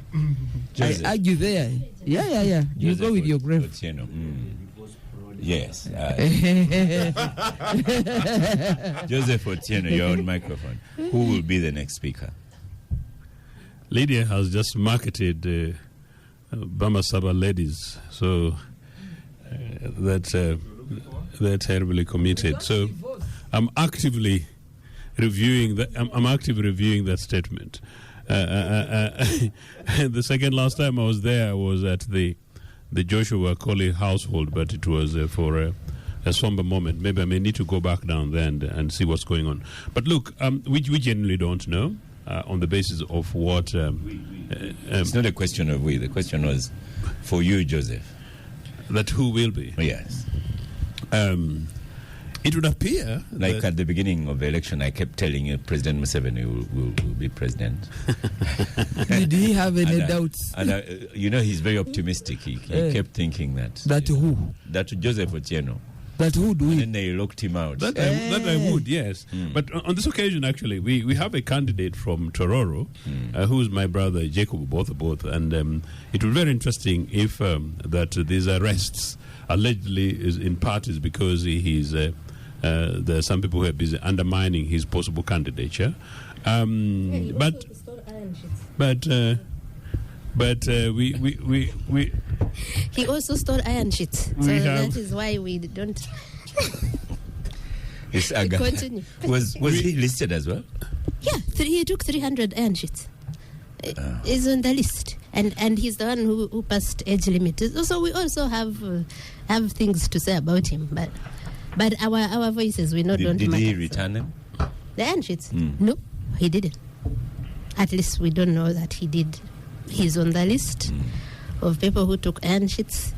I argue there. Yeah. You go with your grave. Yes. Joseph Otieno, you're on microphone. Who will be the next speaker? Lydia has just marketed Bama Saba ladies, so they're terribly committed. So I'm actively reviewing that. I'm actively reviewing that statement. The second last time I was there was at the Joshua Colley household, but it was for a somber moment. Maybe I may need to go back down there and see what's going on. But look, we generally don't know on the basis of what... it's not a question of we. The question was for you, Joseph. That who will be? Yes. It would appear... Like at the beginning of the election, I kept telling you President Museveni will be president. Did he have any doubts? And he's very optimistic. He kept thinking that. That who? That Joseph Otieno. That who do And we? then they locked him out. That I would, yes. But on this occasion, actually, we have a candidate from Tororo, who's my brother, Jacob, both. And it would be very interesting if that these arrests allegedly is in part is because he's... there are some people who are busy undermining his possible candidature. But we He also stole iron sheets. So that is why we don't. Continue. Was he listed as well? Yeah, he took 300 iron sheets. He's on the list, and he's the one who passed age limit. So we also have things to say about him, but our voices we don't Did matter. he return them? The iron sheets? No, he didn't. At least we don't know that he did. He's on the list of people who took iron sheets.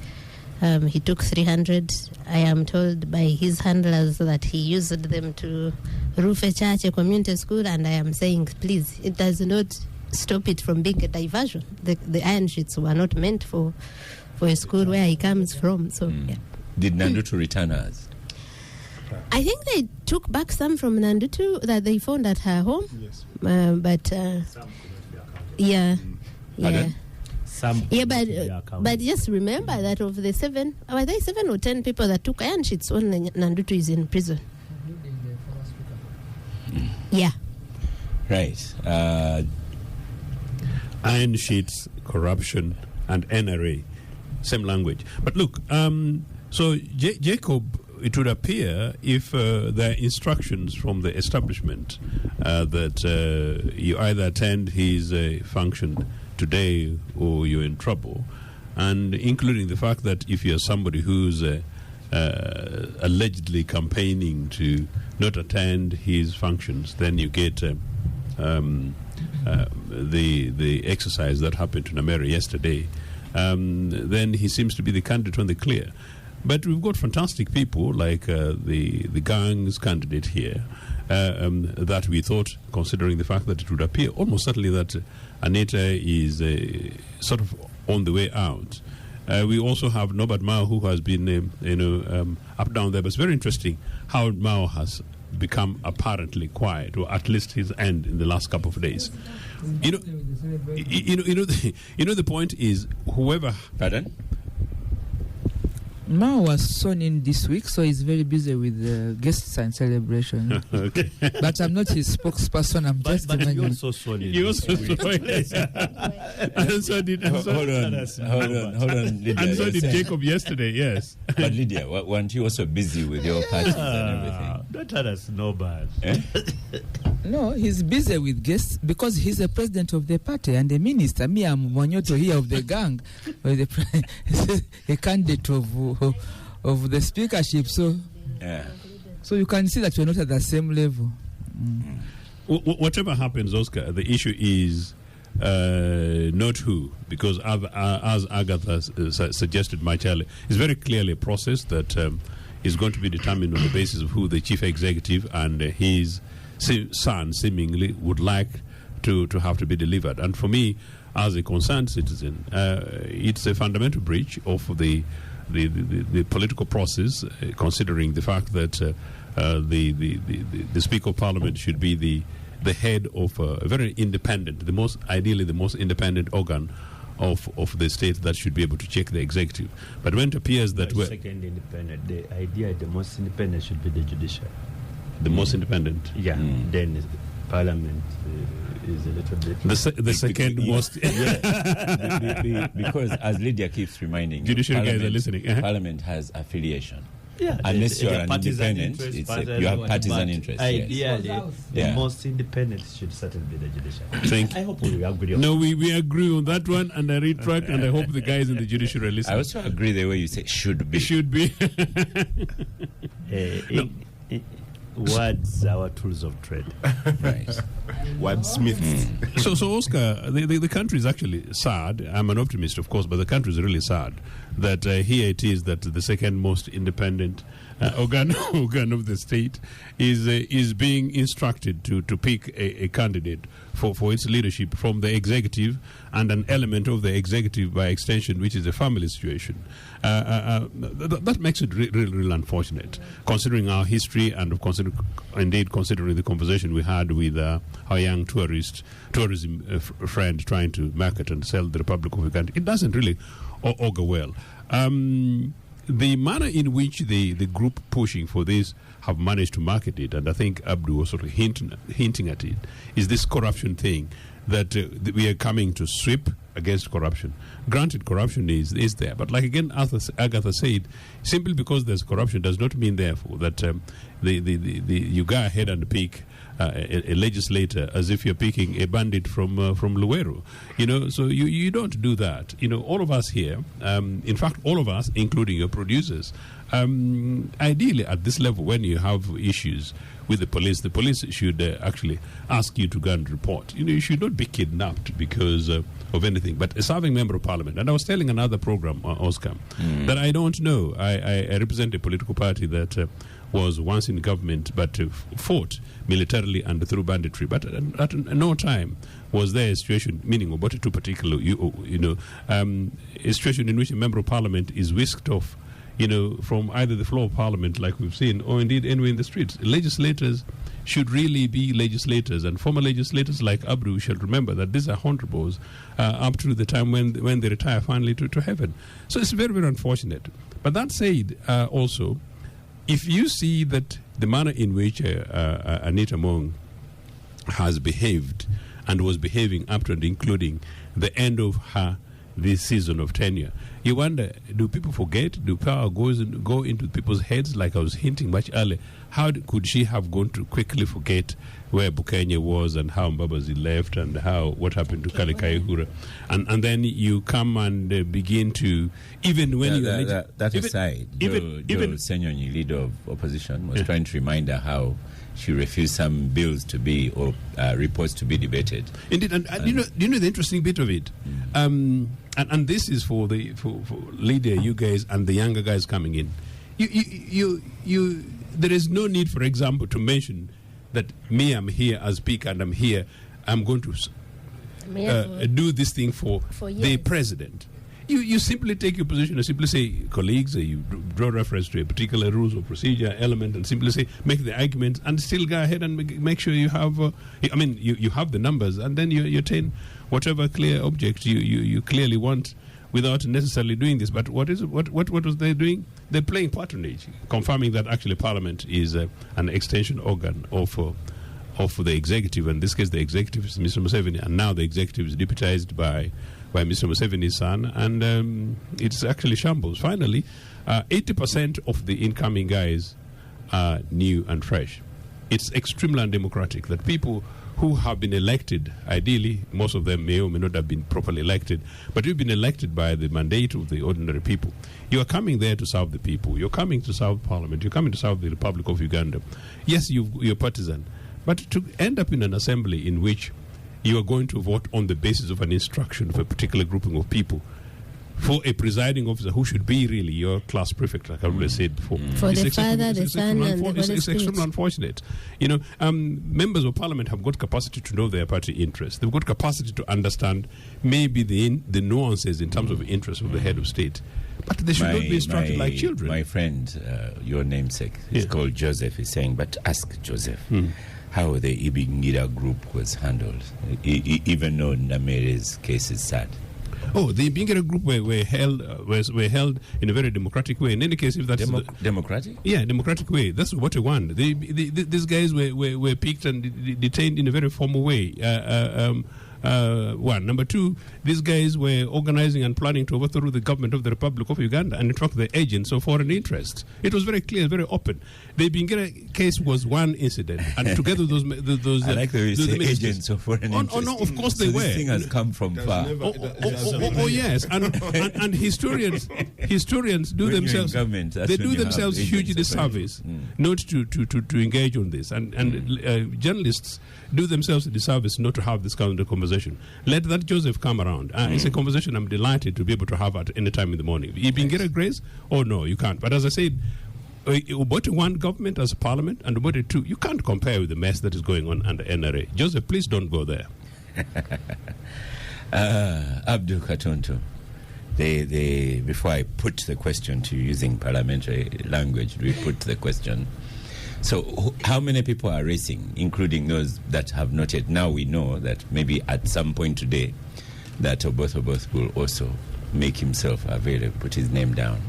He took 300. I am told by his handlers that he used them to roof a church, a community school, and I am saying, please, it does not stop it from being a diversion. The iron sheets were not meant for a school where he comes from. So, yeah. Did Nandutu return us? I think they took back some from Nandutu that they found at her home. Yes. Yeah. Pardon? But just remember that of the 7, were there 7 or 10 people that took iron sheets, only Nandutu is in prison. Yeah. Right. iron sheets, corruption, and NRA, same language. But look, so Jacob, it would appear, if there are instructions from the establishment that you either attend his function today or you're in trouble, and including the fact that if you're somebody who's allegedly campaigning to not attend his functions, then you get the exercise that happened to Namere yesterday, then he seems to be the candidate on the clear. But we've got fantastic people like the gang's candidate here that we thought, considering the fact that it would appear almost certainly that Anita is sort of on the way out. We also have Norbert Mao, who has been up down there. But it's very interesting how Mao has become apparently quiet, or at least his end in the last couple of days. The point is, whoever. Pardon? Mao was sworn in this week, so he's very busy with guests and celebration. Okay. But I'm not his spokesperson. I'm just the man. You also sworn in. You also sworn in. And so did. Hold on, Lydia. And so did Jacob yesterday. Yes. But Lydia, weren't you also busy with your parties and everything? Don't tell us no bad. No, he's busy with guests because he's the president of the party and the minister. Me, I'm Mwanyoto here of the gang, or a candidate of the speakership. So, so you can see that we're not at the same level. Whatever happens, Oscar, the issue is not who, because as Agatha suggested, Machale, it's very clearly a process that is going to be determined on the basis of who the chief executive and his son seemingly would like to have to be delivered. And for me, as a concerned citizen, it's a fundamental breach of the political process, considering the fact that the Speaker of Parliament should be the head of a very independent, ideally the most independent organ of the state that should be able to check the executive. But when it appears that we're second independent, the idea the most independent should be the judiciary. The most independent? Yeah. Then Parliament is a little bit... The second most... Because as Lydia keeps reminding judiciary guys are listening. Parliament has affiliation. Yeah, unless you're an independent, you have partisan interests. Ideally, the most independent should certainly be the judiciary. I hope we agree on that. No, we agree on that one, and I retract, and I hope the guys in the judiciary listen. I also agree the way you say should be. Should be. Words are our tools of trade. Right. Wordsmiths. So Oscar, the country is actually sad. I'm an optimist, of course, but the country is really sad that here it is that the second most independent organ of the state is being instructed to pick a candidate for its leadership from the executive and an element of the executive by extension, which is a family situation. That makes it really unfortunate, considering our history and considering the conversation we had with our young tourism friend trying to market and sell the Republic of Uganda. It doesn't really augur well. The manner in which the group pushing for this have managed to market it, and I think Abdu was sort of hinting at it, is this corruption thing that we are coming to sweep against corruption. Granted, corruption is there, but like again Agatha said, simply because there's corruption does not mean therefore that you go ahead and pick a legislator as if you're picking a bandit from Luweru. So you don't do that. All of us here, in fact, all of us, including your producers, ideally at this level, when you have issues with the police should actually ask you to go and report. You should not be kidnapped because of anything. But a serving member of parliament, and I was telling another program, Oscar, that I don't know. I represent a political party that was once in government but fought militarily and through banditry. But at no time was there a situation, meaning about it to particular, a situation in which a member of parliament is whisked off, from either the floor of parliament, like we've seen, or indeed anywhere in the streets. Legislators should really be legislators, and former legislators like Abdu shall remember that these are honorables up to the time when they retire finally to heaven. So it's very, very unfortunate. But that said, also, if you see that the manner in which Anita Mong has behaved and was behaving up to and including the end of this season of tenure, you wonder, do people forget? Do power go into people's heads, like I was hinting much earlier? How could she have gone to quickly forget where Bukenya was and how Mbabazi left and what happened to Kalikaihura? And then you come and begin to, even when that aside, Joe Senyonyi, leader of opposition, was trying to remind her how she refused some bills to be, or reports to be debated. Indeed, and you know the interesting bit of it, and this is for Lydia, you guys, and the younger guys coming in. You there is no need, for example, to mention that I'm here as speaker and I'm going to do this thing for the president. You simply take your position and simply say, colleagues, you draw reference to a particular rules or procedure element and simply say, make the argument and still go ahead and make sure you have, you have the numbers, and then you attain whatever clear object you clearly want without necessarily doing this. But what was they doing? They're playing patronage, confirming that actually Parliament is an extension organ of the executive. In this case, the executive is Mr. Museveni, and now the executive is deputized by Mr. Museveni's son, and it's actually shambles. Finally, 80% of the incoming guys are new and fresh. It's extremely undemocratic that people who have been elected, ideally, most of them may or may not have been properly elected, but you've been elected by the mandate of the ordinary people. You are coming there to serve the people. You're coming to serve Parliament. You're coming to serve the Republic of Uganda. Yes, you're partisan, but to end up in an assembly in which you are going to vote on the basis of an instruction of a particular grouping of people, for a presiding officer who should be really your class prefect, like I always said before. For the Father, the Son, and the Holy Spirit. It's extremely unfortunate. Members of Parliament have got capacity to know their party interests. They've got capacity to understand maybe the nuances in terms of interests of the head of state. But they should not be instructed like children. My friend, your namesake, is called Joseph, is saying, but ask Joseph how the Ibingira group was handled, even though Namere's case is sad. Oh, the Ibingira group were held in a very democratic way. In any case, if that's democratic, democratic way. That's what we want. These guys were picked and detained in a very formal way. One. Number two, these guys were organizing and planning to overthrow the government of the Republic of Uganda and in fact the agents of foreign interests. It was very clear, very open. The Ibingira case was one incident, and together those I like the way you say agents of foreign interests. Oh no, of course they were. This thing has come from far. Yes, and historians do themselves huge disservice not to engage on this, and journalists do themselves a disservice not to have this kind of conversation. Let that Joseph come around. It's a conversation I'm delighted to be able to have at any time in the morning. You can get a grace? Oh no, you can't. But as I said, Obote one government as a parliament, and Obote two, you can't compare with the mess that is going on under NRA. Joseph, please don't go there. Abdul Katonto, before I put the question to you using parliamentary language, we put the question. So how many people are racing, including those that have not yet? Now we know that maybe at some point today that Oboth will also make himself available, put his name down.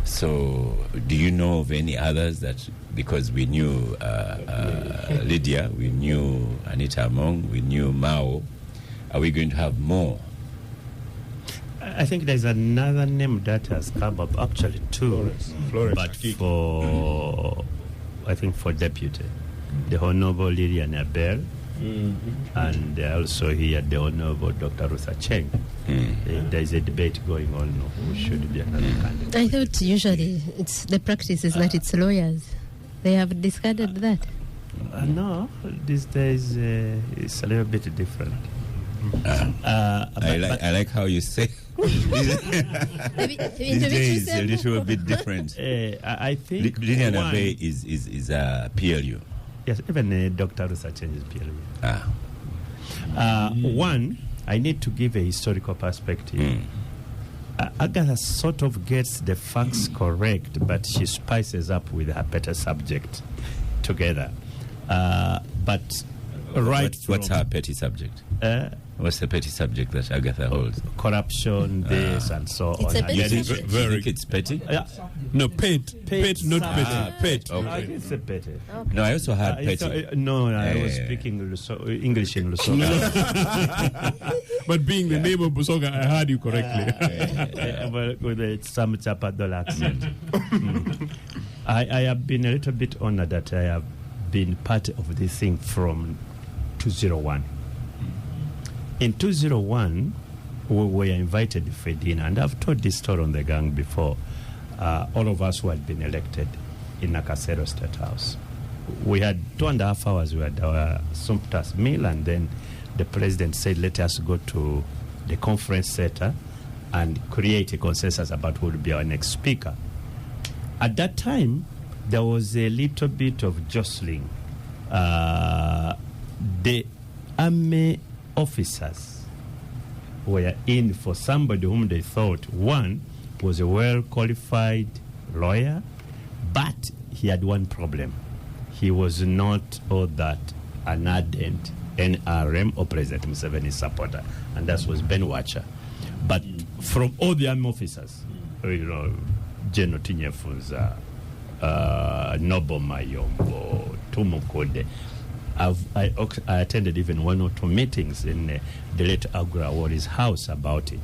So do you know of any others that, because we knew Lydia, we knew Anita Among, we knew Mao, are we going to have more? I think there's another name that has come up, actually two, Florence but Akiki. I think for deputy, the Honorable Lilian Abel, and also here the Honorable Dr. Ruth Acheng. There is a debate going on who should be another candidate. I thought usually the practice is that it's lawyers. They have discarded that. No, these days it's a little bit different. I like how you say these days a little bit different. I think Lilian Abe is a PLU. Yes, even Dr. Rusachin is PLU. One, I need to give a historical perspective. Agatha sort of gets the facts correct, but she spices up with her better subject together. But what's her petty subject? What's the petty subject that Agatha holds? Corruption, this and so on. It's a petty You subject. think it's petty? No, pet, not petty. Pet. Okay. It's a petty. Okay. No, I also had petty. I was speaking English in Lusaka. But being the name of Busoga, I heard you correctly. With some Chapadol accent. I have been a little bit honored that I have been part of this thing from 2001. In 2001, we were invited for dinner, and I've told this story on the gang before. All of us who had been elected in Nakasero State House. We had 2.5 hours, we had our sumptuous meal, and then the president said, let us go to the conference center and create a consensus about who would be our next speaker. At that time, there was a little bit of jostling. The army officers were in for somebody whom they thought, one, was a well-qualified lawyer, but he had one problem. He was not all that an ardent NRM or President Museveni supporter, and that was Ben Watcher. But from all the army officers, General Tinyefunza, Nobo Mayombo, Tumukode, I attended even 1 or 2 meetings in the late Agura Wari's house about it.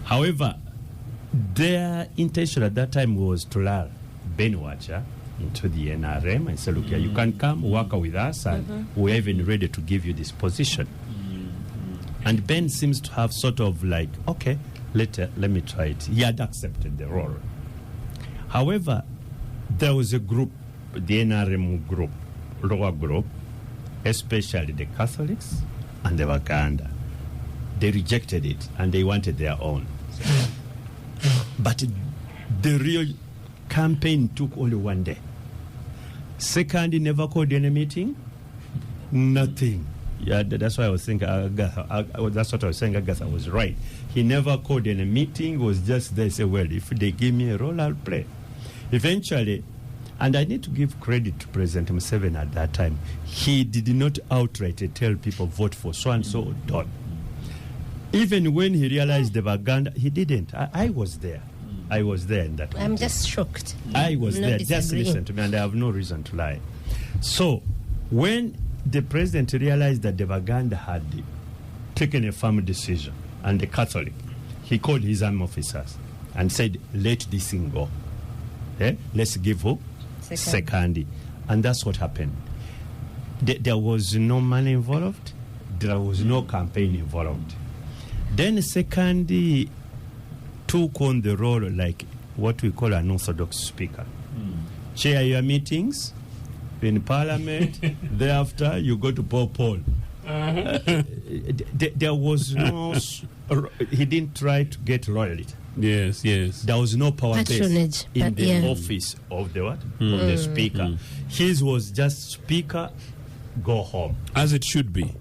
However, their intention at that time was to lull Ben Watcher to the NRM and say, look, here, you can come work with us, and we're even ready to give you this position. And Ben seems to have sort of like, okay, let me try it. He had accepted the role. However, there was a group, the NRM group, lower group, especially the Catholics and the Baganda. They rejected it and they wanted their own. But the real campaign took only one day. Second, he never called any meeting. Nothing. Yeah, that's why I was thinking, that's what I was saying, Agatha was right. He never called any meeting, was just there, say, well, if they give me a role, I'll play. Eventually, and I need to give credit to President Museveni at that time, he did not outright tell people, vote for so-and-so or done. Even when he realized the Baganda, he didn't. I was there. I was there in that I'm meeting. just shocked. I was Not there. Just disagreeing. listen to me, and I have no reason to lie. So, when the president realized that the Baganda had taken a firm decision, and the Catholic, he called his army officers and said, let this thing go. Let's give who? Sekandi. And that's what happened. There was no money involved. There was no campaign involved. Then Sekandi took on the role like what we call an orthodox speaker. Chair your meetings in parliament. Thereafter, you go to Paul. There was no... he didn't try to get royalty. Yes. There was no power Patronage, in but the yeah. office of the what? Of the speaker. His was just speaker, go home. As it should be.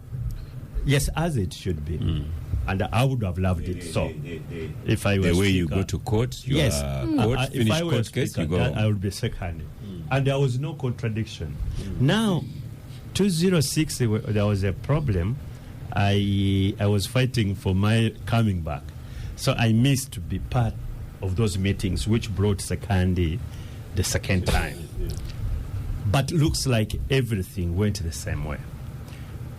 Yes, as it should be. And I would have loved it so. If I were The way you speaker. go to court, you Yes. are court, If finish I were court case, speaker, you go I home. would be second. And there was no contradiction. Now, 2006, there was a problem. I was fighting for my coming back. So I missed to be part of those meetings which brought Sekandi the second time. But looks like everything went the same way.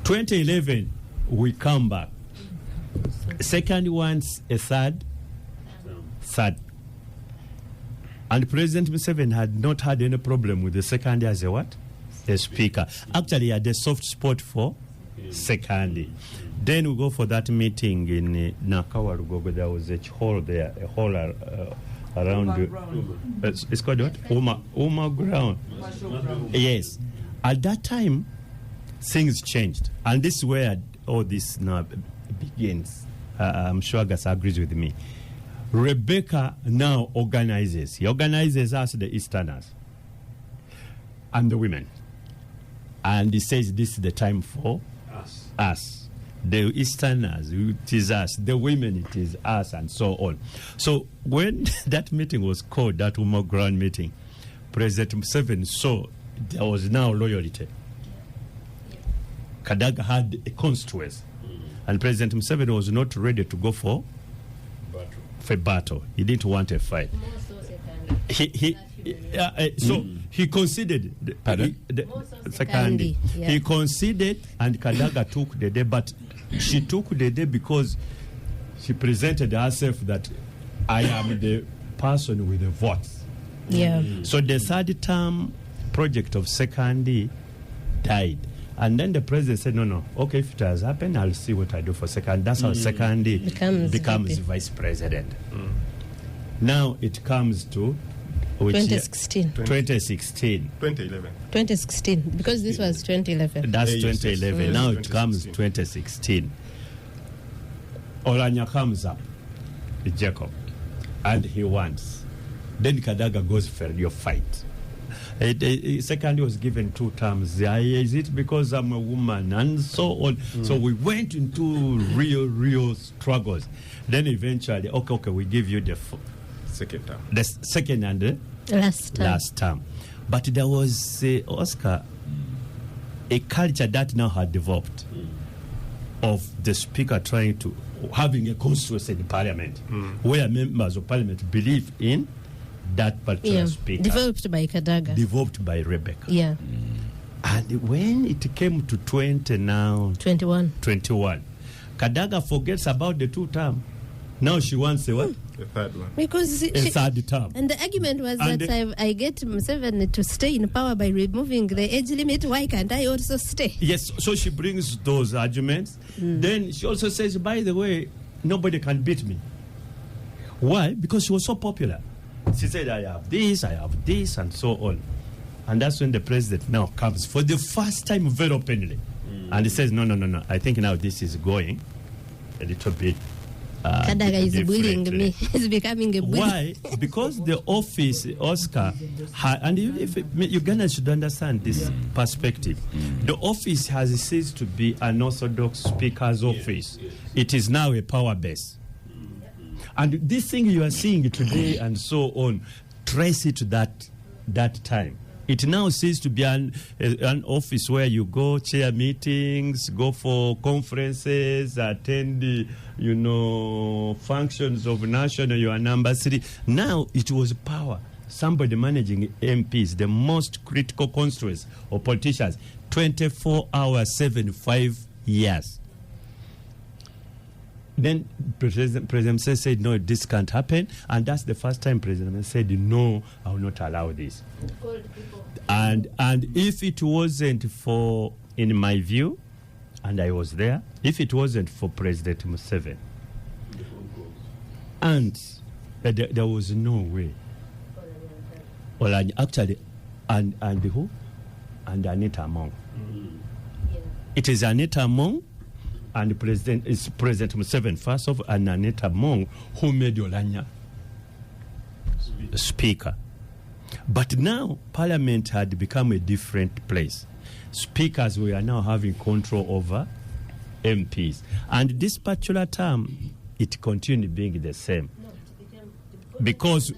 2011, we come back. Second wants a third. And President Museveni had not had any problem with the second as a what? A speaker. Actually, he had a soft spot for Sekandi. Then we go for that meeting in Nakawarugogo. There was a hall there, a hall around. It's called what? Uma Ground. Yes. At that time, things changed. And this is where all this now begins. I'm sure Gus agrees with me. Rebecca now organizes. He organizes us, the Easterners, and the women. And he says this is the time for us. The Easterners, it is us. The women, it is us, and so on. So when that meeting was called, that Umo Ground meeting, President Museveni saw there was now loyalty. Kadaga had a constituency. And President Museveni was not ready to go for battle. He didn't want a fight. So he conceded. Sekandi. Yeah. He conceded, and Kadaga took the day. But she took the day because she presented herself that I am the person with the votes. Yeah. So the third term project of Sekandi died. And then the president said, no, okay, if it has happened, I'll see what I do for Sekandi. That's how Sekandi becomes VP. vice president. Now it comes to which 2016. 2016. 2011. 2016. Because this was 2011. That's Yes, 2011. yes. Now Yes, it comes 2016. Olanya comes up, Jacob, and he wants. Then Kadaga goes for your fight. Second was given 2 terms. Is it because I'm a woman? And so on. So we went into real struggles. Then eventually, okay, we give you the Second term. the second and the Last time. But there was, Oscar, a culture that now had developed of the speaker trying to, having a constituency in parliament, where members of parliament believe in that particular speaker. Developed by Kadaga. Developed by Rebecca. Yeah. And when it came to 21, 21. Kadaga forgets about the 2 term. Now she wants a what? The third one. Because A third term. and the argument was And that I get Museveni to stay in power by removing the age limit. Why can't I also stay? Yes, so she brings those arguments. Then she also says, by the way, nobody can beat me. Why? Because she was so popular. She said, I have this, and so on. And that's when the president now comes for the first time very openly. And he says, no. I think now this is going a little bit Kadaga is bullying differently. me. He's becoming a bully. Why? Because the office, Oscar, and if Uganda should understand this perspective. The office has ceased to be an orthodox speaker's office. It is now a power base. And this thing you are seeing today and so on, trace it to that time. It now ceases to be an office where you go chair meetings, go for conferences, attend, functions of national, you are number 3. Now it was power. Somebody managing MPs, the most critical constituents of politicians, 24 hours, 75 years. Then President said, no, this can't happen. And that's the first time President said, no, I will not allow this. And if it wasn't for, in my view, and I was there, if it wasn't for President Museveni, and there was no way. Well, actually, and who? And Anita Among. It is Anita Among. And the President Museveni, first of all, and Anita Among, who made Olanya speaker. But now, Parliament had become a different place. Speakers were now having control over MPs. And this particular term, it continued being the same. Because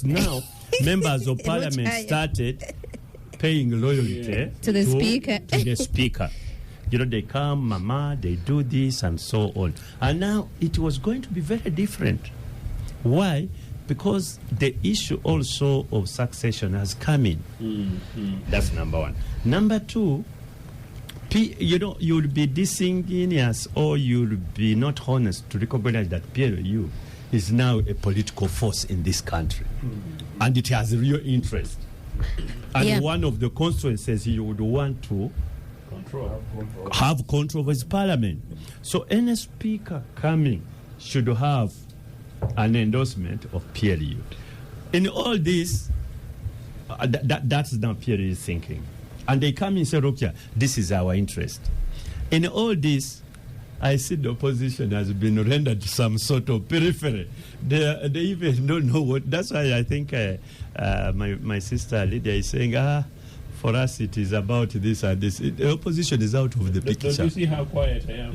now, members of Parliament started paying loyalty To the speaker. To the speaker. They come, mama, they do this and so on. And now it was going to be very different. Why? Because the issue also of succession has come in. That's number one. Number two, you'll be disingenuous or you'll be not honest to recognize that PLU is now a political force in this country. And it has real interest. And one of the constituencies you would want to have control of his parliament. So any speaker coming should have an endorsement of PLU. In all this, that's now PLU thinking. And they come and say, okay, this is our interest. In all this, I see the opposition has been rendered some sort of periphery. They even don't know what. That's why I think my sister Lydia is saying, for us, it is about this and this. The opposition is out of the picture. Don't you see how quiet I am?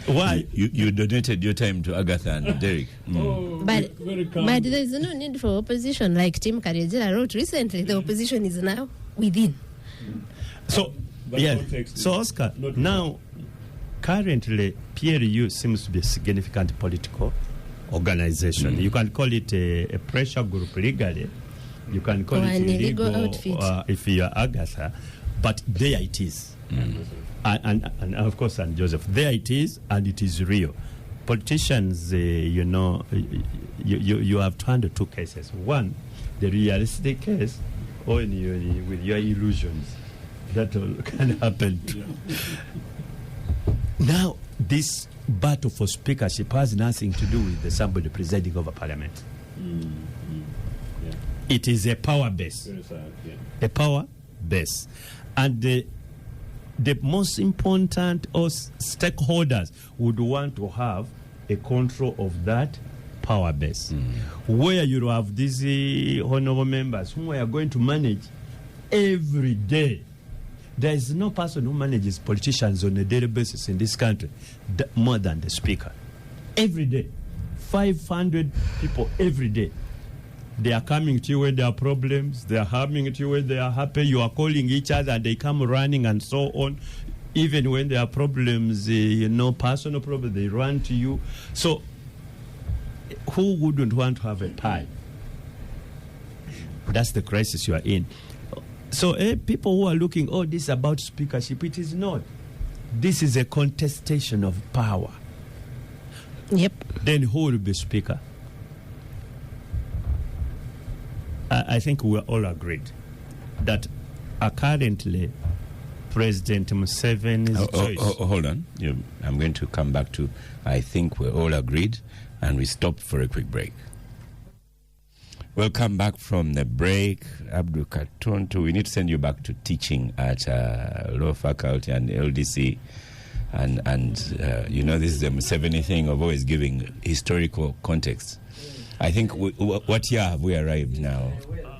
Why? You donated your time to Agatha and Derek. But there is no need for opposition. Like Tim Karejera wrote recently, the opposition is now within. So, So, Oscar, now, currently, PLU seems to be a significant political organization. You can call it a pressure group legally. You can call it illegal if you are Agatha, but there it is. And of course, and Joseph, there it is, and it is real. Politicians, you have to handle two cases. One, the realistic case, or with your illusions. That all can happen too. Now, this battle for speakership has nothing to do with somebody presiding over parliament. It is a power base. A power base. And the most important stakeholders would want to have a control of that power base. Where you have these honorable members whom we are going to manage every day. There is no person who manages politicians on a daily basis in this country more than the speaker. Every day. 500 people every day. They are coming to you when there are problems. They are coming to you when they are happy. You are calling each other and they come running and so on. Even when there are problems, personal problems, they run to you. So who wouldn't want to have a pie? That's the crisis you are in. So people who are looking, this is about speakership. It is not. This is a contestation of power. Yep. Then who will be speaker? I think we're all agreed that currently President Museveni's choice. Hold on. I'm going to come back to I think we're all agreed, and we stop for a quick break. Welcome back from the break. Abdul Katuntu, we need to send you back to teaching at law faculty and LDC. And you know, this is the Museveni thing of always giving historical context. I think, what year have we arrived now?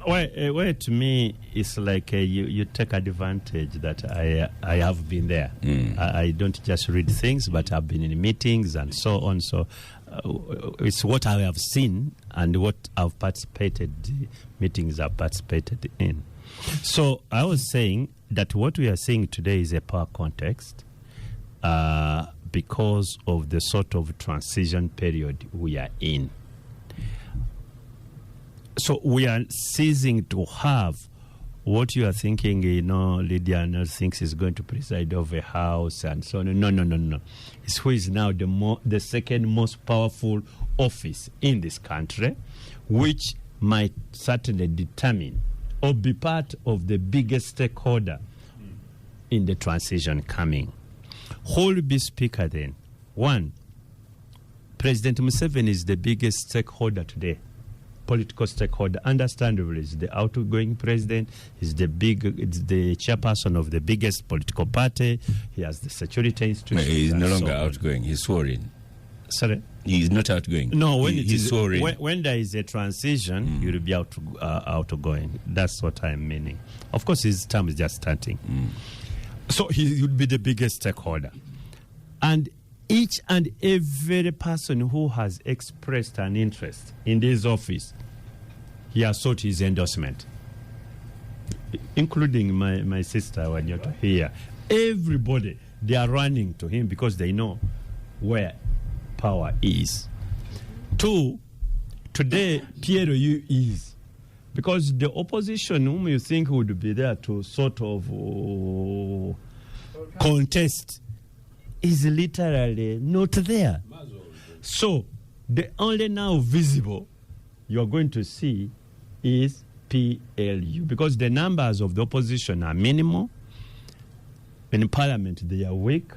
Well, to me, it's like you take advantage that I have been there. I don't just read things, but I've been in meetings and so on. So it's what I have seen and what I've participated, meetings I've participated in. So I was saying that what we are seeing today is a power context because of the sort of transition period we are in. So we are ceasing to have what you are thinking, Lydia thinks is going to preside over a house and so on. No. It's who is now the second most powerful office in this country, which might certainly determine or be part of the biggest stakeholder in the transition coming. Who will be speaker then? One, President Museveni is the biggest stakeholder today. Political stakeholder, understandably, is the outgoing president. It's the chairperson of the biggest political party. He has the security institutions. He's no longer outgoing. He's sworn in. Sorry, he's not outgoing. No, he's sworn in. When there is a transition, you'll be outgoing. That's what I'm meaning. Of course, his term is just starting. So he would be the biggest stakeholder, and each and every person who has expressed an interest in this office, he has sought his endorsement, including my sister Wanyoto here. Everybody, they are running to him because they know where power is. Two, today, PLU is. Because the opposition whom you think would be there to sort of contest is literally not there. So the only now visible you're going to see is PLU, because the numbers of the opposition are minimal. In Parliament, they are weak.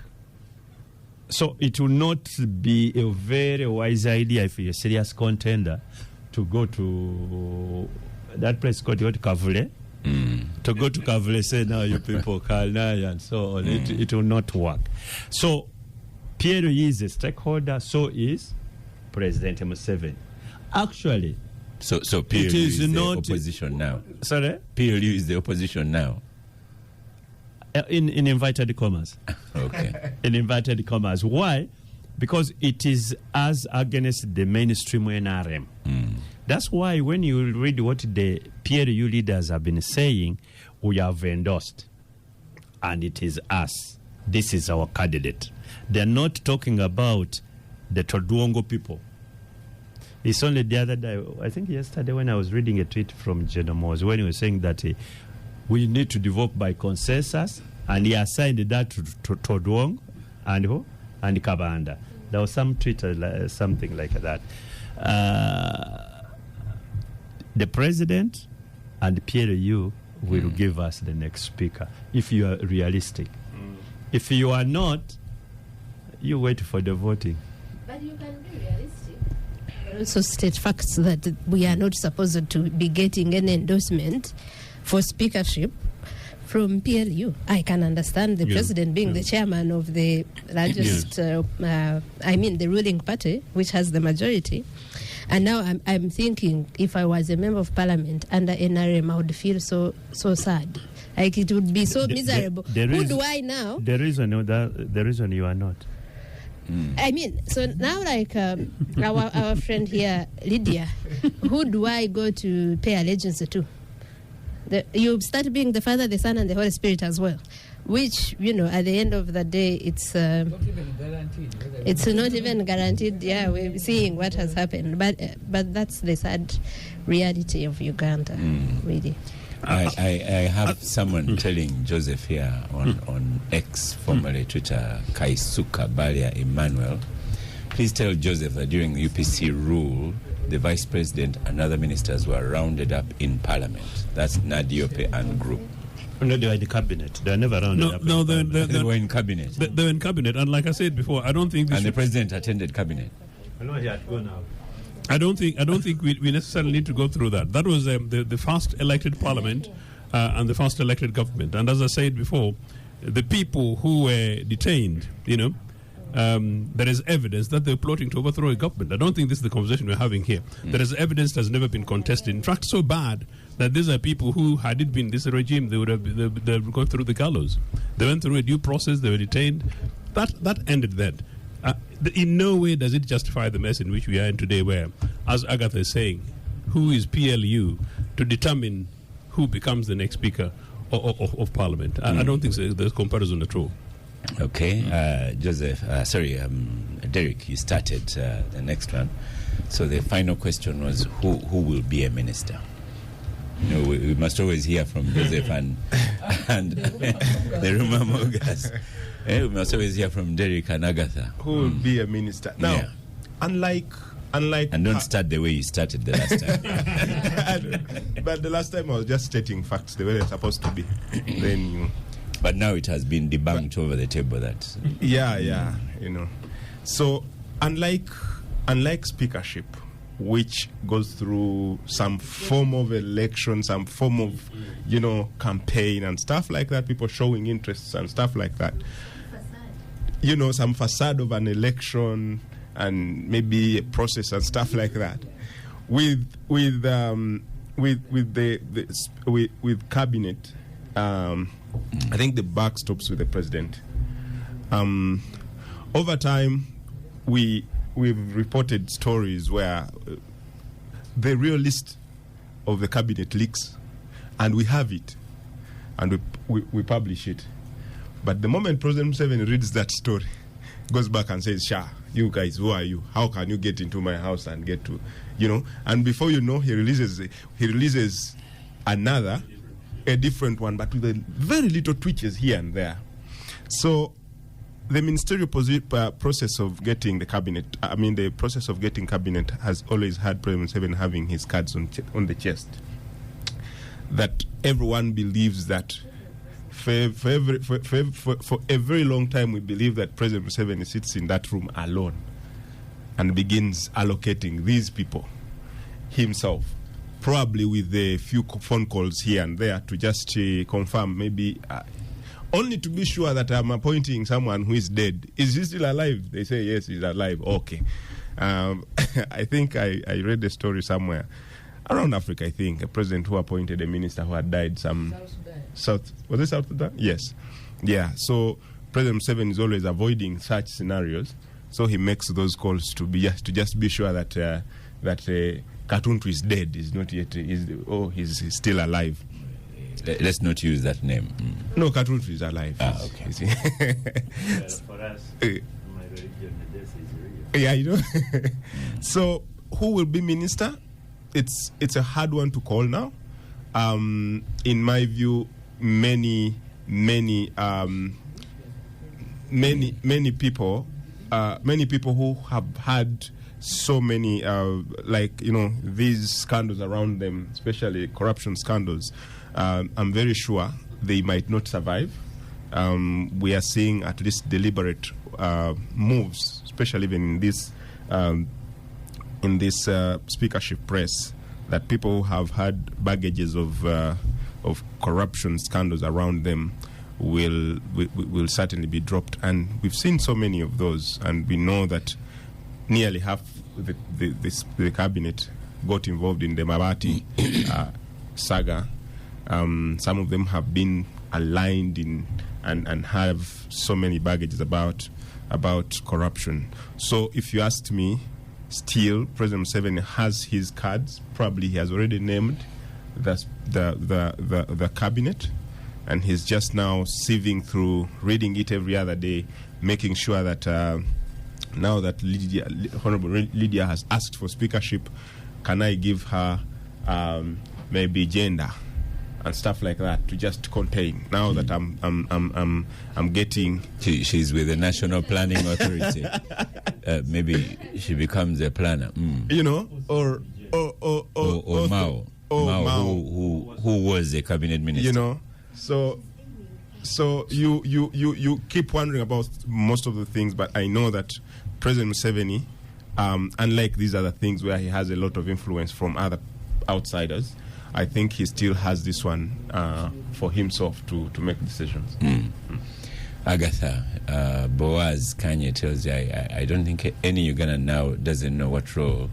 So it will not be a very wise idea if you're a serious contender to go to that place called Kavule. To go to Kavule, say now you people Kalnai and so on, it will not work. So PLU is a stakeholder, so is President Museveni. Actually, so PLU is the opposition now. Sorry? PLU is the opposition now. In inverted commas. Okay. In inverted commas. Why? Because it is as against the mainstream NRM. That's why when you read what the PLU leaders have been saying, we have endorsed, and it is us. This is our candidate. They're not talking about the Todwongo people. It's only the other day, I think yesterday, when I was reading a tweet from Genomos, when he was saying that we need to develop by consensus, and he assigned that to Todwong and who? And Kabanda. There was some tweet, something like that. The president and PLU will give us the next speaker, if you are realistic. If you are not, you wait for the voting. But you can be realistic. Also state facts that we are not supposed to be getting any endorsement for speakership from PLU. I can understand the president being the chairman of the largest, the ruling party, which has the majority. And now I'm thinking, if I was a member of parliament under NRM, I would feel so sad. Like it would be so miserable. Who do I now? The reason you are not. I mean, so now like our friend here, Lydia, who do I go to pay allegiance to? You start being the Father, the Son, and the Holy Spirit as well. Which, at the end of the day, it's not even guaranteed. It's not even guaranteed. Yeah, we're seeing what has happened. But that's the sad reality of Uganda, really. I have someone telling Joseph here on X, formerly Twitter, Kaisuka Balia Emmanuel, Please tell Joseph that during the UPC rule, the Vice President and other ministers were rounded up in Parliament. That's Nadiope and group. No, they were in the cabinet. They were never rounded up. No, They were in cabinet. they were in cabinet, and like I said before, I don't think this And the should- President attended cabinet. I know he had gone out. I don't think we necessarily need to go through that. That was the first elected parliament and the first elected government. And as I said before, the people who were detained, there is evidence that they're plotting to overthrow a government. I don't think this is the conversation we're having here. There is evidence that's never been contested. In fact, so bad that these are people who, had it been this regime, they would have gone through the gallows. They went through a due process. They were detained. That ended then. In no way does it justify the mess in which we are in today, where, as Agatha is saying, who is PLU to determine who becomes the next Speaker of Parliament? I don't think there's comparison at all. Okay, Joseph, Derek, you started the next one. So the final question was who will be a minister? We must always hear from Joseph and the Ruma Mogas. We must always hear from Derek and Agatha. Who will be a minister? Now, unlike and don't start the way you started the last time. But the last time I was just stating facts the way they're supposed to be. Then But now it has been debunked over the table that. Yeah. So unlike speakership, which goes through some form of election, some form of campaign and stuff like that, people showing interests and stuff like that. Some facade of an election and maybe a process and stuff like that. With cabinet, I think the buck stops with the president. Over time, we've reported stories where the real list of the cabinet leaks, and we have it, and we publish it. But the moment President Museveni reads that story, goes back and says, "Sha, you guys, who are you? How can you get into my house and get to, And before you know, he releases a different one, but with very little twitches here and there. So the ministerial process of getting the cabinet, the process of getting cabinet has always had President Museveni having his cards on the chest. That everyone believes that for a very long time we believe that President Museveni sits in that room alone and begins allocating these people himself, probably with a few phone calls here and there to just confirm, maybe only to be sure that I'm appointing someone who is dead. Is he still alive? They say, yes, he's alive. Okay. I think I read the story somewhere around Africa, I think, a president who appointed a minister who had died was it South Sudan? Yes. Yeah, so President Museveni is always avoiding such scenarios, so he makes those calls to just be sure that Katuntu is dead, is not yet, he's still alive. Let's not use that name. No, Katuntu is alive. Okay. For us, my religion, the death is real. Yeah, So, who will be minister? It's a hard one to call now. In my view, many people who have had so many these scandals around them, especially corruption scandals, I'm very sure they might not survive. We are seeing at least deliberate moves, especially even in this speakership press, that people who have had baggages of corruption scandals around them will certainly be dropped, and we've seen so many of those, and we know that nearly half the cabinet got involved in the Mabati saga. Some of them have been aligned in and have so many baggages about corruption. So if you asked me, still President Museveni has his cards. Probably he has already named the cabinet, and he's just now sieving through, reading it every other day, making sure that now that Honorable Lydia has asked for speakership, can I give her maybe gender and stuff like that to just contain. Now that I'm getting. She's with the National Planning Authority. Maybe she becomes a planner. You know, or Mao. Who was a cabinet minister. You know, so you keep wondering about most of the things, but I know that President Museveni, unlike these other things where he has a lot of influence from other outsiders, I think he still has this one for himself to make decisions. Agatha, Boaz Kanye tells you, I don't think any Ugandan now doesn't know what role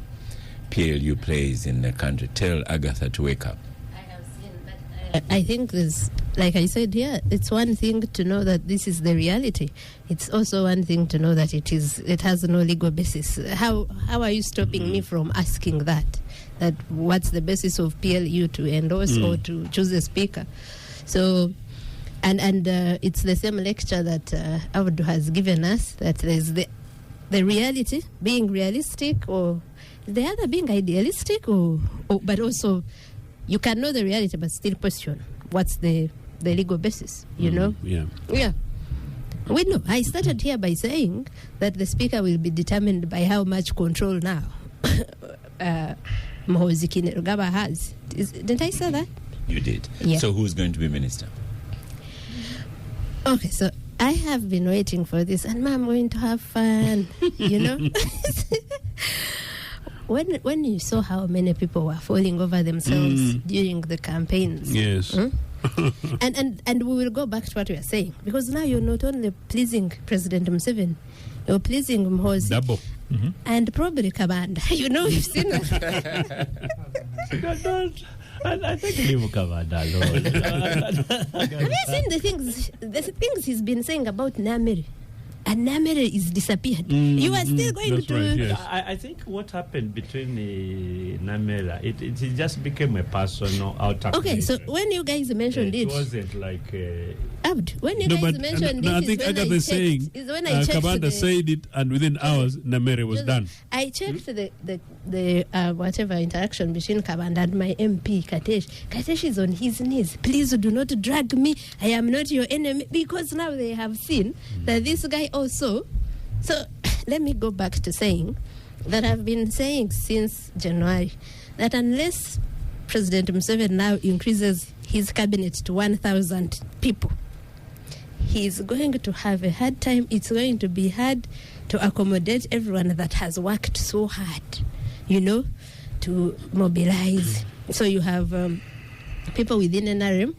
PLU plays in the country. Tell Agatha to wake up. I think there's, like I said here, it's one thing to know that this is the reality. It's also one thing to know that it has no legal basis. How are you stopping me from asking that what's the basis of PLU to endorse or to choose a speaker? So, and it's the same lecture that Abdu has given us, that there's the reality, being realistic, or the other being idealistic, or but also you can know the reality but still question what's the legal basis, you know? Yeah. We know. I started here by saying that the speaker will be determined by how much control now Muhoozi Kainerugaba has. Didn't I say that? You did. Yeah. So who's going to be minister? Okay, so I have been waiting for this, and I'm going to have fun, you know? When you saw how many people were falling over themselves during the campaigns. Yes. And we will go back to what we are saying, because now you're not only pleasing President Museveni, you're pleasing Muhoozi. Double. And probably Kabanda. You know, you've seen that. I think leave Kabanda alone. Have you seen the things he's been saying about Namiri? And Namiri is disappeared. You are still going to... Right, yes. I think what happened between Namera, it just became a personal outer. Okay, so when you guys mentioned it wasn't like... Abd, when you guys mentioned I this, think Agatha is saying Kabanda said it, and within hours, Namere was done. I checked the whatever interaction between Kabanda and my MP, Katesh. Katesh is on his knees. Please do not drag me. I am not your enemy. Because now they have seen that this guy also... So let me go back to saying that I've been saying since January that unless President Museveni now increases his cabinet to 1,000 people, he's going to have a hard time. It's going to be hard to accommodate everyone that has worked so hard, you know, to mobilize. So you have people within NRM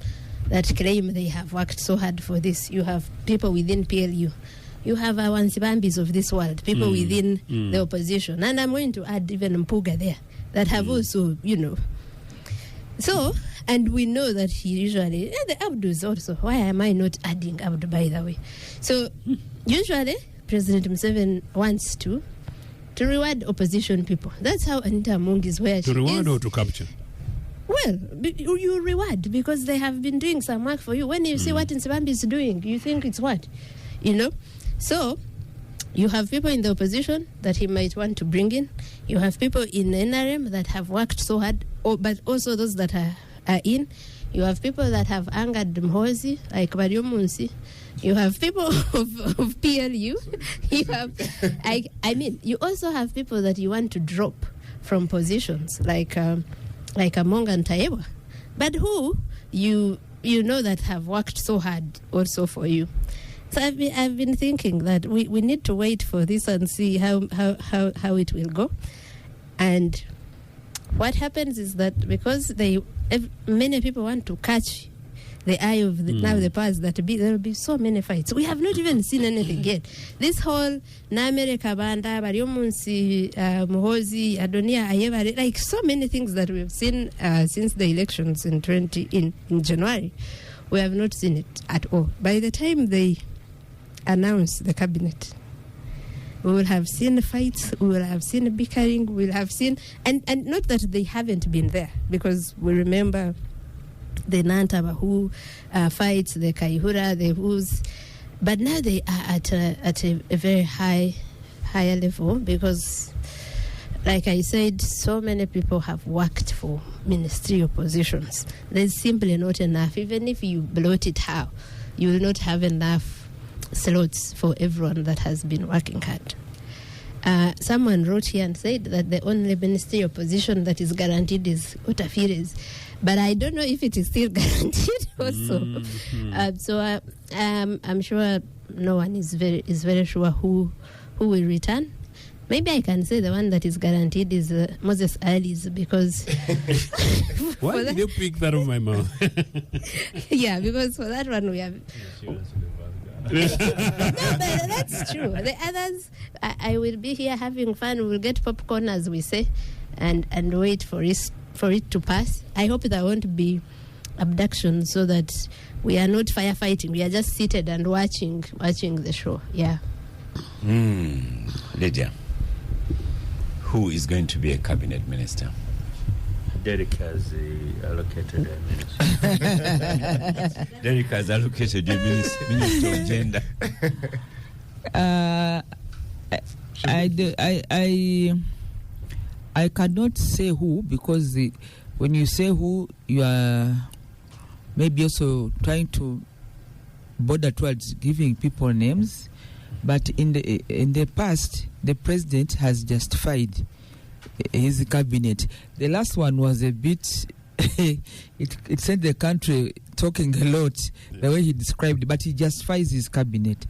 that claim they have worked so hard for this. You have people within PLU. You have our Nsibambis of this world, people within the opposition. And I'm going to add even Mpuga there, that have also, you know. So, and we know that he usually, the Abdus also. Why am I not adding Abdu, by the way? So, usually, President Museveni wants to reward opposition people. That's how Anita Among is where she is. To reward or to capture? Well, you reward because they have been doing some work for you. When you see what Nsibambi is doing, you think it's what? You know? So, you have people in the opposition that he might want to bring in. You have people in NRM that have worked so hard, but also those that are in. You have people that have angered Muhoozi, like Mario Munsi. You have people of PLU. You have, I mean, you also have people that you want to drop from positions, like Among and Tayewa, but who you know that have worked so hard also for you. So I've been thinking that we need to wait for this and see how it will go. And what happens is that because many people want to catch the eye of now the powers that be, there will be so many fights. We have not even seen anything yet. This whole Namere Kabanda, Bariomunsi, Muhoozi, Adonia Ayeva, like so many things that we've seen since the elections in January, we have not seen it at all. By the time they announce the cabinet, we will have seen fights, we will have seen bickering, we will have seen, and not that they haven't been there, because we remember the Nantabahu fights, the Kaihura, the Who's, but now they are at a very higher level, because like I said, so many people have worked for ministerial positions. There's simply not enough. Even if you bloat it how, you will not have enough slots for everyone that has been working hard. Someone wrote here and said that the only ministerial position that is guaranteed is Otafire's. But I don't know if it is still guaranteed also. I'm sure no one is very sure who will return. Maybe I can say the one that is guaranteed is Moses Ali's, because... Why did you pick that out of my mouth? Yeah, because for that one we have... No, but that's true. The others, I will be here having fun. We'll get popcorn, as we say, and wait for it to pass. I hope there won't be abduction, so that we are not firefighting. We are just seated and watching the show. Yeah. Lydia, who is going to be a cabinet minister? Derek has allocated a minister. Derek has allocated a minister of gender. I cannot say who, because when you say who, you are maybe also trying to border towards giving people names. But in the past, the president has justified his cabinet. The last one was a bit it sent the country talking a lot, the way he described it, but he justifies his cabinet.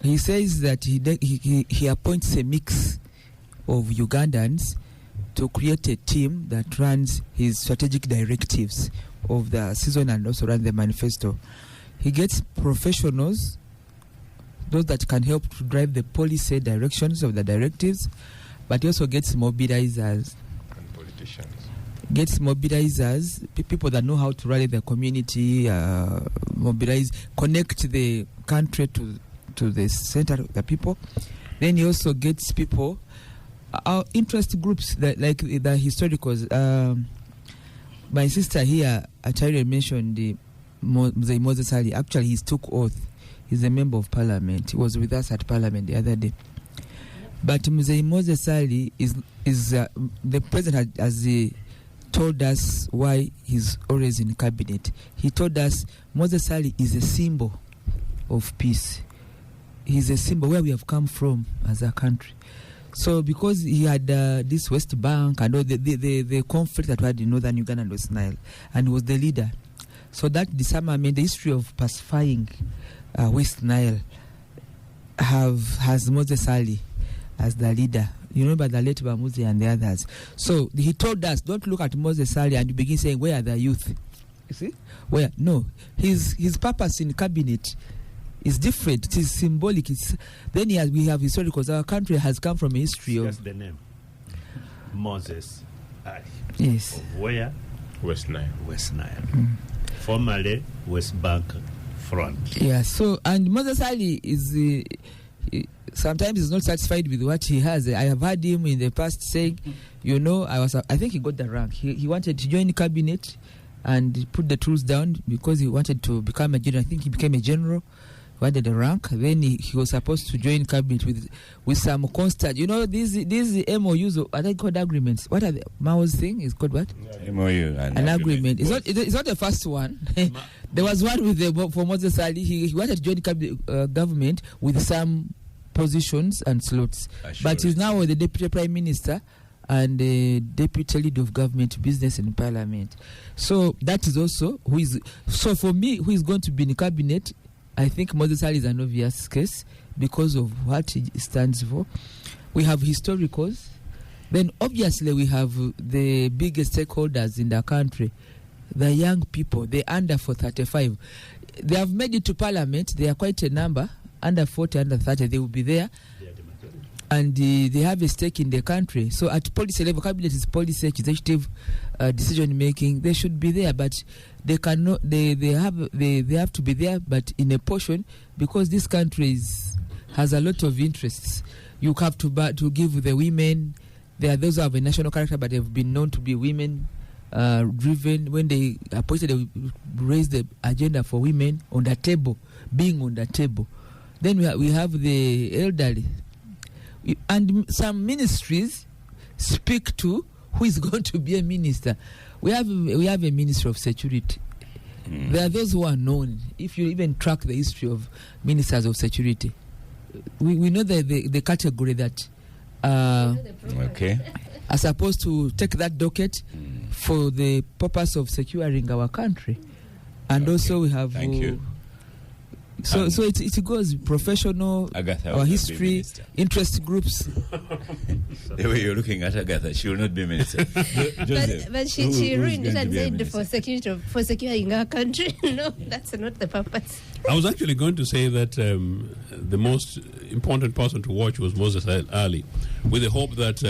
He says that he appoints a mix of Ugandans to create a team that runs his strategic directives of the season and also run the manifesto. He gets professionals, those that can help to drive the policy directions of the directives, but he also gets mobilizers. And politicians. Gets mobilizers, people that know how to rally the community, mobilize, connect the country to the center of the people. Then he also gets people, interest groups, like the historicals. My sister here, Achari, mentioned Moses Ali. Actually, he took oath. He's a member of parliament. He was with us at parliament the other day. But Moses Ali is the president has told us why he's always in cabinet. He told us Moses Ali is a symbol of peace. He's a symbol where we have come from as a country. So because he had this West Bank and all the conflict that we had in northern Uganda and West Nile, and he was the leader. So that disarmament, the history of pacifying West Nile has Moses Ali as the leader. You remember the late Bamuzi and the others. So he told us, don't look at Moses Ali and you begin saying, where are the youth? You see? Where? No. His purpose in cabinet is different. It is symbolic. Then we have historicals. Our country has come from a history of... That's the name. Moses Ali. Yes. Of where? West Nile. West Nile. Formerly West Bank Front. Yeah, so, and Moses Ali is... sometimes he's not satisfied with what he has. I have heard him in the past saying, I think he got the rank. He wanted to join cabinet and put the tools down because he wanted to become a general. I think he became a general, wanted a rank. Then he was supposed to join cabinet with some constant. These MOUs, are they called agreements? What are the Mao's thing? Is called what? MOU. An agreement. It's not the first one. There was one for Moses Ali. He wanted to join cabinet, government with some positions and slots. But he's now the deputy prime minister and the deputy leader of government business in parliament. So that is also so for me, who is going to be in cabinet, I think Moses Ali is an obvious case because of what he stands for. We have historicals. Then obviously we have the biggest stakeholders in the country, the young people, the under 35. They have made it to parliament. They are quite a number. Under 40, under 30, they will be there. And they have a stake in the country. So at policy level, cabinet is policy, executive decision making. They should be there, but they cannot. They have to be there, but in a portion, because this country has a lot of interests. You have to give the women. There are those who have a national character, but they've been known to be women driven. When they appointed, they raise the agenda for women on the table, being on the table. Then we have the elderly. And some ministries, speak to who is going to be a minister. We have a Minister of Security. There are those who are known. If you even track the history of ministers of security, we know the category that are supposed to take that docket for the purpose of securing our country. And also we have... Thank you. So it goes professional, Agatha our history, interest groups. The way you're looking at Agatha, she will not be minister. Joseph, but she ruined it and said for securing our country. No, that's not the purpose. I was actually going to say that the most important person to watch was Moses Ali, with the hope that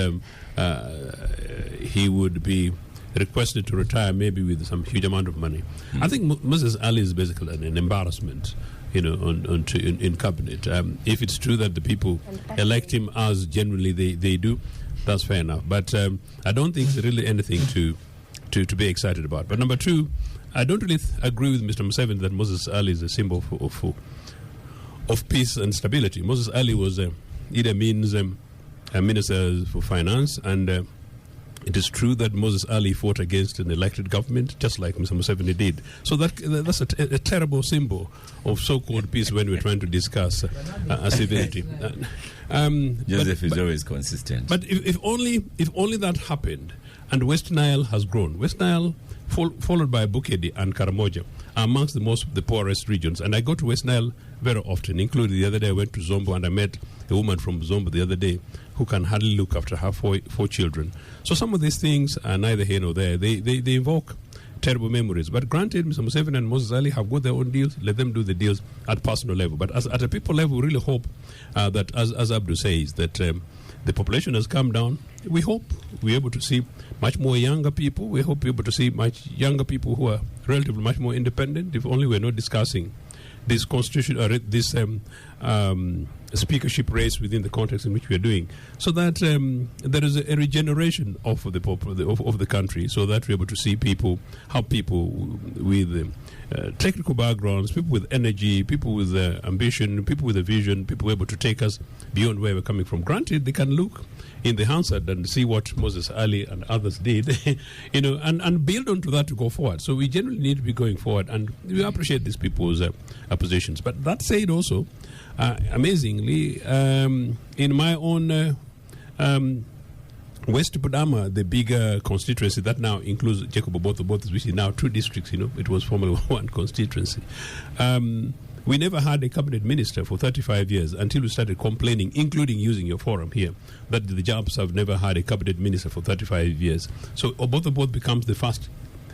he would be requested to retire, maybe with some huge amount of money. I think Moses Ali is basically an embarrassment, in cabinet. If it's true that the people elect him as generally they do, that's fair enough. But I don't think it's really anything to be excited about. But number two, I don't really agree with Mr. Museveni that Moses Ali is a symbol of peace and stability. Moses Ali was Idi Amin's Minister for Finance, and it is true that Moses Ali fought against an elected government, just like Mr. Museveni did. So that's a terrible symbol of so-called peace when we're trying to discuss civility. Joseph is always consistent. But if only that happened, and West Nile has grown. West Nile, followed by Bukedi and Karamoja, are amongst the poorest regions. And I go to West Nile very often, including the other day I went to Zombo and I met a woman from Zombo the other day who can hardly look after her four children. So some of these things are neither here nor there. They evoke terrible memories. But granted, Mr. Museveni and Moses Ali have got their own deals. Let them do the deals at personal level. But at a people level, we really hope that, as Abdu says, that the population has come down. We hope we're able to see much more younger people. We hope we're able to see much younger people who are relatively much more independent, if only we're not discussing this constitution or this speakership race within the context in which we are doing, so that there is a regeneration of the country, so that we're able to see people with technical backgrounds, people with energy, people with ambition, people with a vision, people able to take us beyond where we're coming from. Granted, they can look in the Hansard and see what Moses Ali and others did, and build onto that to go forward. So we generally need to be going forward, and we appreciate these people's positions. But that said, also, amazingly, in my own West Budama, the bigger constituency that now includes Jacob Obote, which is now 2 districts, it was formerly 1 constituency. We never had a cabinet minister for 35 years until we started complaining, including using your forum here, that the Jabs have never had a cabinet minister for 35 years. So Obote becomes the first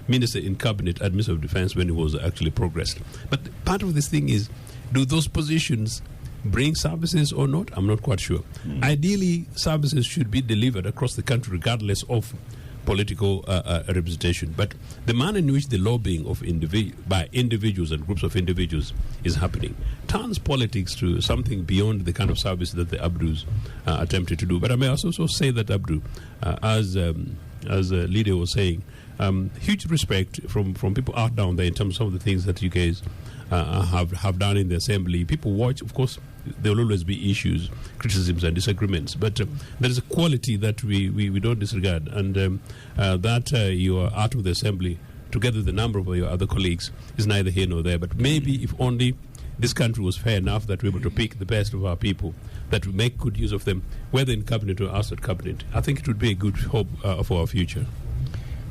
minister in cabinet at Minister of Defense when it was actually progressed. But part of this thing is, do those positions bring services or not? I'm not quite sure. Ideally, services should be delivered across the country regardless of political representation. But the manner in which the lobbying of by individuals and groups of individuals is happening turns politics to something beyond the kind of service that the Abdus attempted to do. But I may also say that Abdu, as Lydia was saying, huge respect from people out down there in terms of some of the things that you guys have done in the assembly. People watch, of course. There will always be issues, criticisms, and disagreements, but there is a quality that we don't disregard, and that you are out of the assembly together with a number of your other colleagues is neither here nor there. But maybe if only this country was fair enough that we're able to pick the best of our people, that we make good use of them, whether in cabinet or outside cabinet, I think it would be a good hope for our future.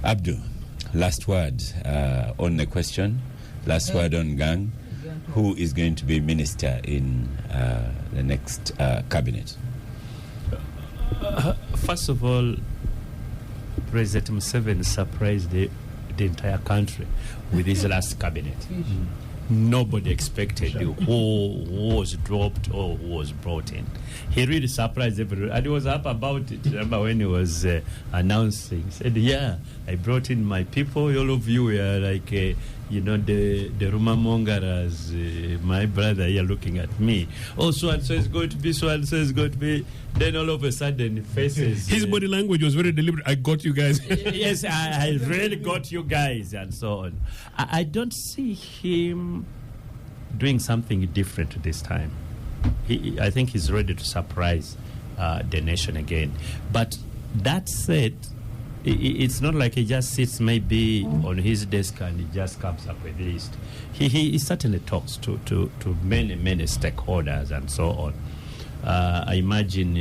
Abdu, last word on the question, last word on gang. Who is going to be minister in the next cabinet? First of all, President Museveni surprised the entire country with his last cabinet. Nobody expected who was dropped or who was brought in. He really surprised everyone. And he was up about it. Remember when he was announcing, he said, yeah, I brought in my people. All of you were like, the rumor mongers, my brother here looking at me. Oh, so and so is going to be, so and so is going to be. Then all of a sudden, faces. His body language was very deliberate. I got you guys. Yes, I really got you guys, and so on. I don't see him doing something different this time. I think he's ready to surprise the nation again. But That said, it's not like he just sits maybe on his desk and he just comes up with a list. He certainly talks to many stakeholders and so on. I imagine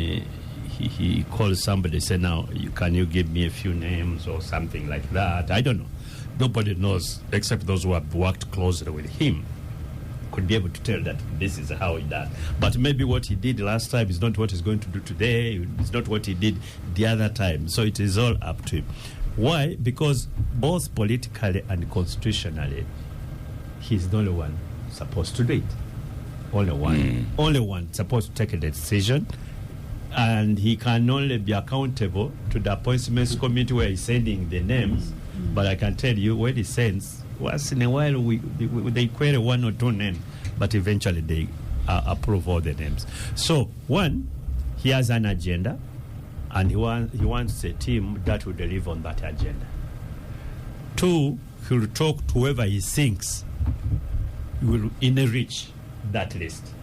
he calls somebody, say, now, can you give me a few names or something like that? I don't know. Nobody knows except those who have worked closely with him could be able to tell that this is how he does. But maybe what he did last time is not what he's going to do today. It's not what he did the other time. So it is all up to him. Why? Because both politically and constitutionally, he's the only one supposed to do it. Only one. Only one supposed to take a decision. And he can only be accountable to the appointments committee where he's sending the names. But I can tell you, when he sends, once in a while they query one or two names, but eventually they approve all the names. So, one, he has an agenda, and he wants a team that will deliver on that agenda. Two, he'll talk to whoever he thinks will enrich that list.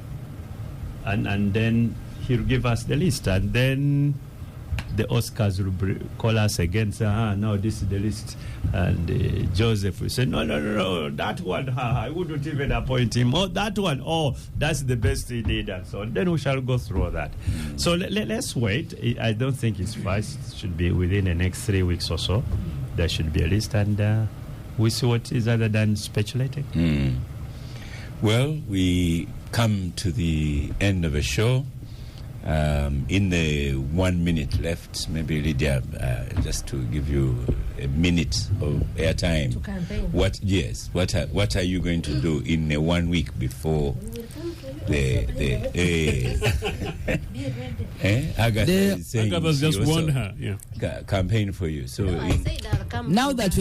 And then he'll give us the list, and then the Oscars will call us again, say, no, this is the list. And Joseph will say, no, that one, I wouldn't even appoint him. Oh, that one, that's the best he did, and so on. Then we shall go through that. So let's wait. I don't think it's fast. It should be within the next 3 weeks or so. There should be a list, and we see what is other than speculating. Well, we come to the end of a show. In the 1 minute left, maybe Lydia, just to give you a minute of airtime. To campaign. What are you going to do in 1 week before Agatha just warned her. Yeah. Campaign for you. So now that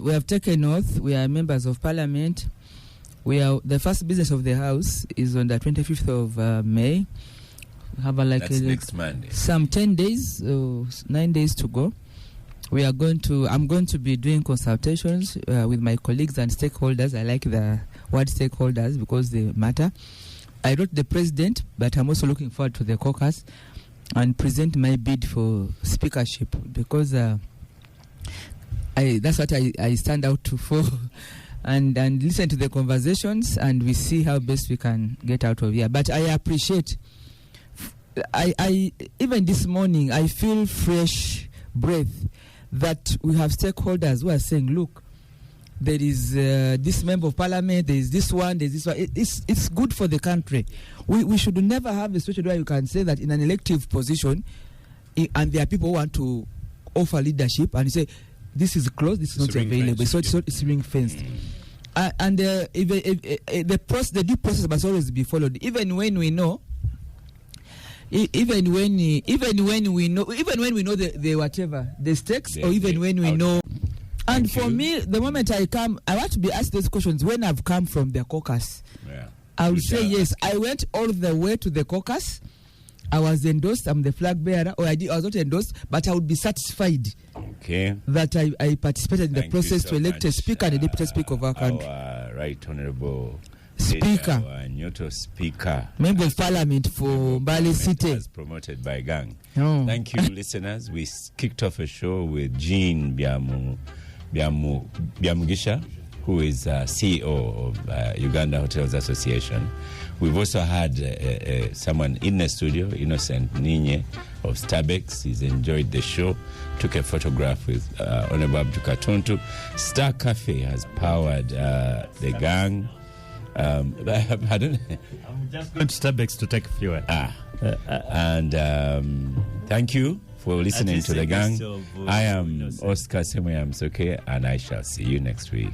we have taken oath, we are members of parliament. The first business of the house is on the 25th of May. We have that's next Monday. Some 10 days, 9 days to go. I'm going to be doing consultations with my colleagues and stakeholders. I like the word stakeholders because they matter. I wrote the president, but I'm also looking forward to the caucus and present my bid for speakership because that's what I stand out for. And listen to the conversations, and we see how best we can get out of here. But I appreciate. I even this morning I feel fresh breath that we have stakeholders who are saying, look, there is this member of parliament, there is this one, there's this one. It's good for the country. We should never have a situation where you can say that in an elective position, and there are people who want to offer leadership, and you say this is closed, this is not available, so it's ring fenced. And the due process must always be followed, even when we know. Even when we know the whatever the stakes, or even when we know. And for me, the moment I come, I want to be asked those questions when I've come from the caucus. Yeah. I will say yes. I went all the way to the caucus. I was endorsed. I'm the flag bearer. I was not endorsed, but I would be satisfied. Okay. That I participated in the process to elect a speaker and a deputy speaker of our country. Right Honourable Speaker, Speaker, Member of Parliament for Mbale City, as promoted by Gang. Thank you, listeners. We kicked off a show with Jean Byamugisha, who is CEO of Uganda Hotels Association. We've also had someone in the studio, Innocent Ninye of Starbucks. He's enjoyed the show. Took a photograph with Honorable Abdu Katuntu. Star Cafe has powered the Gang. I don't. I'm just going to Starbucks to take a few. And thank you for listening to the Gang. I am Oscar Semoyam Soke, and I shall see you next week.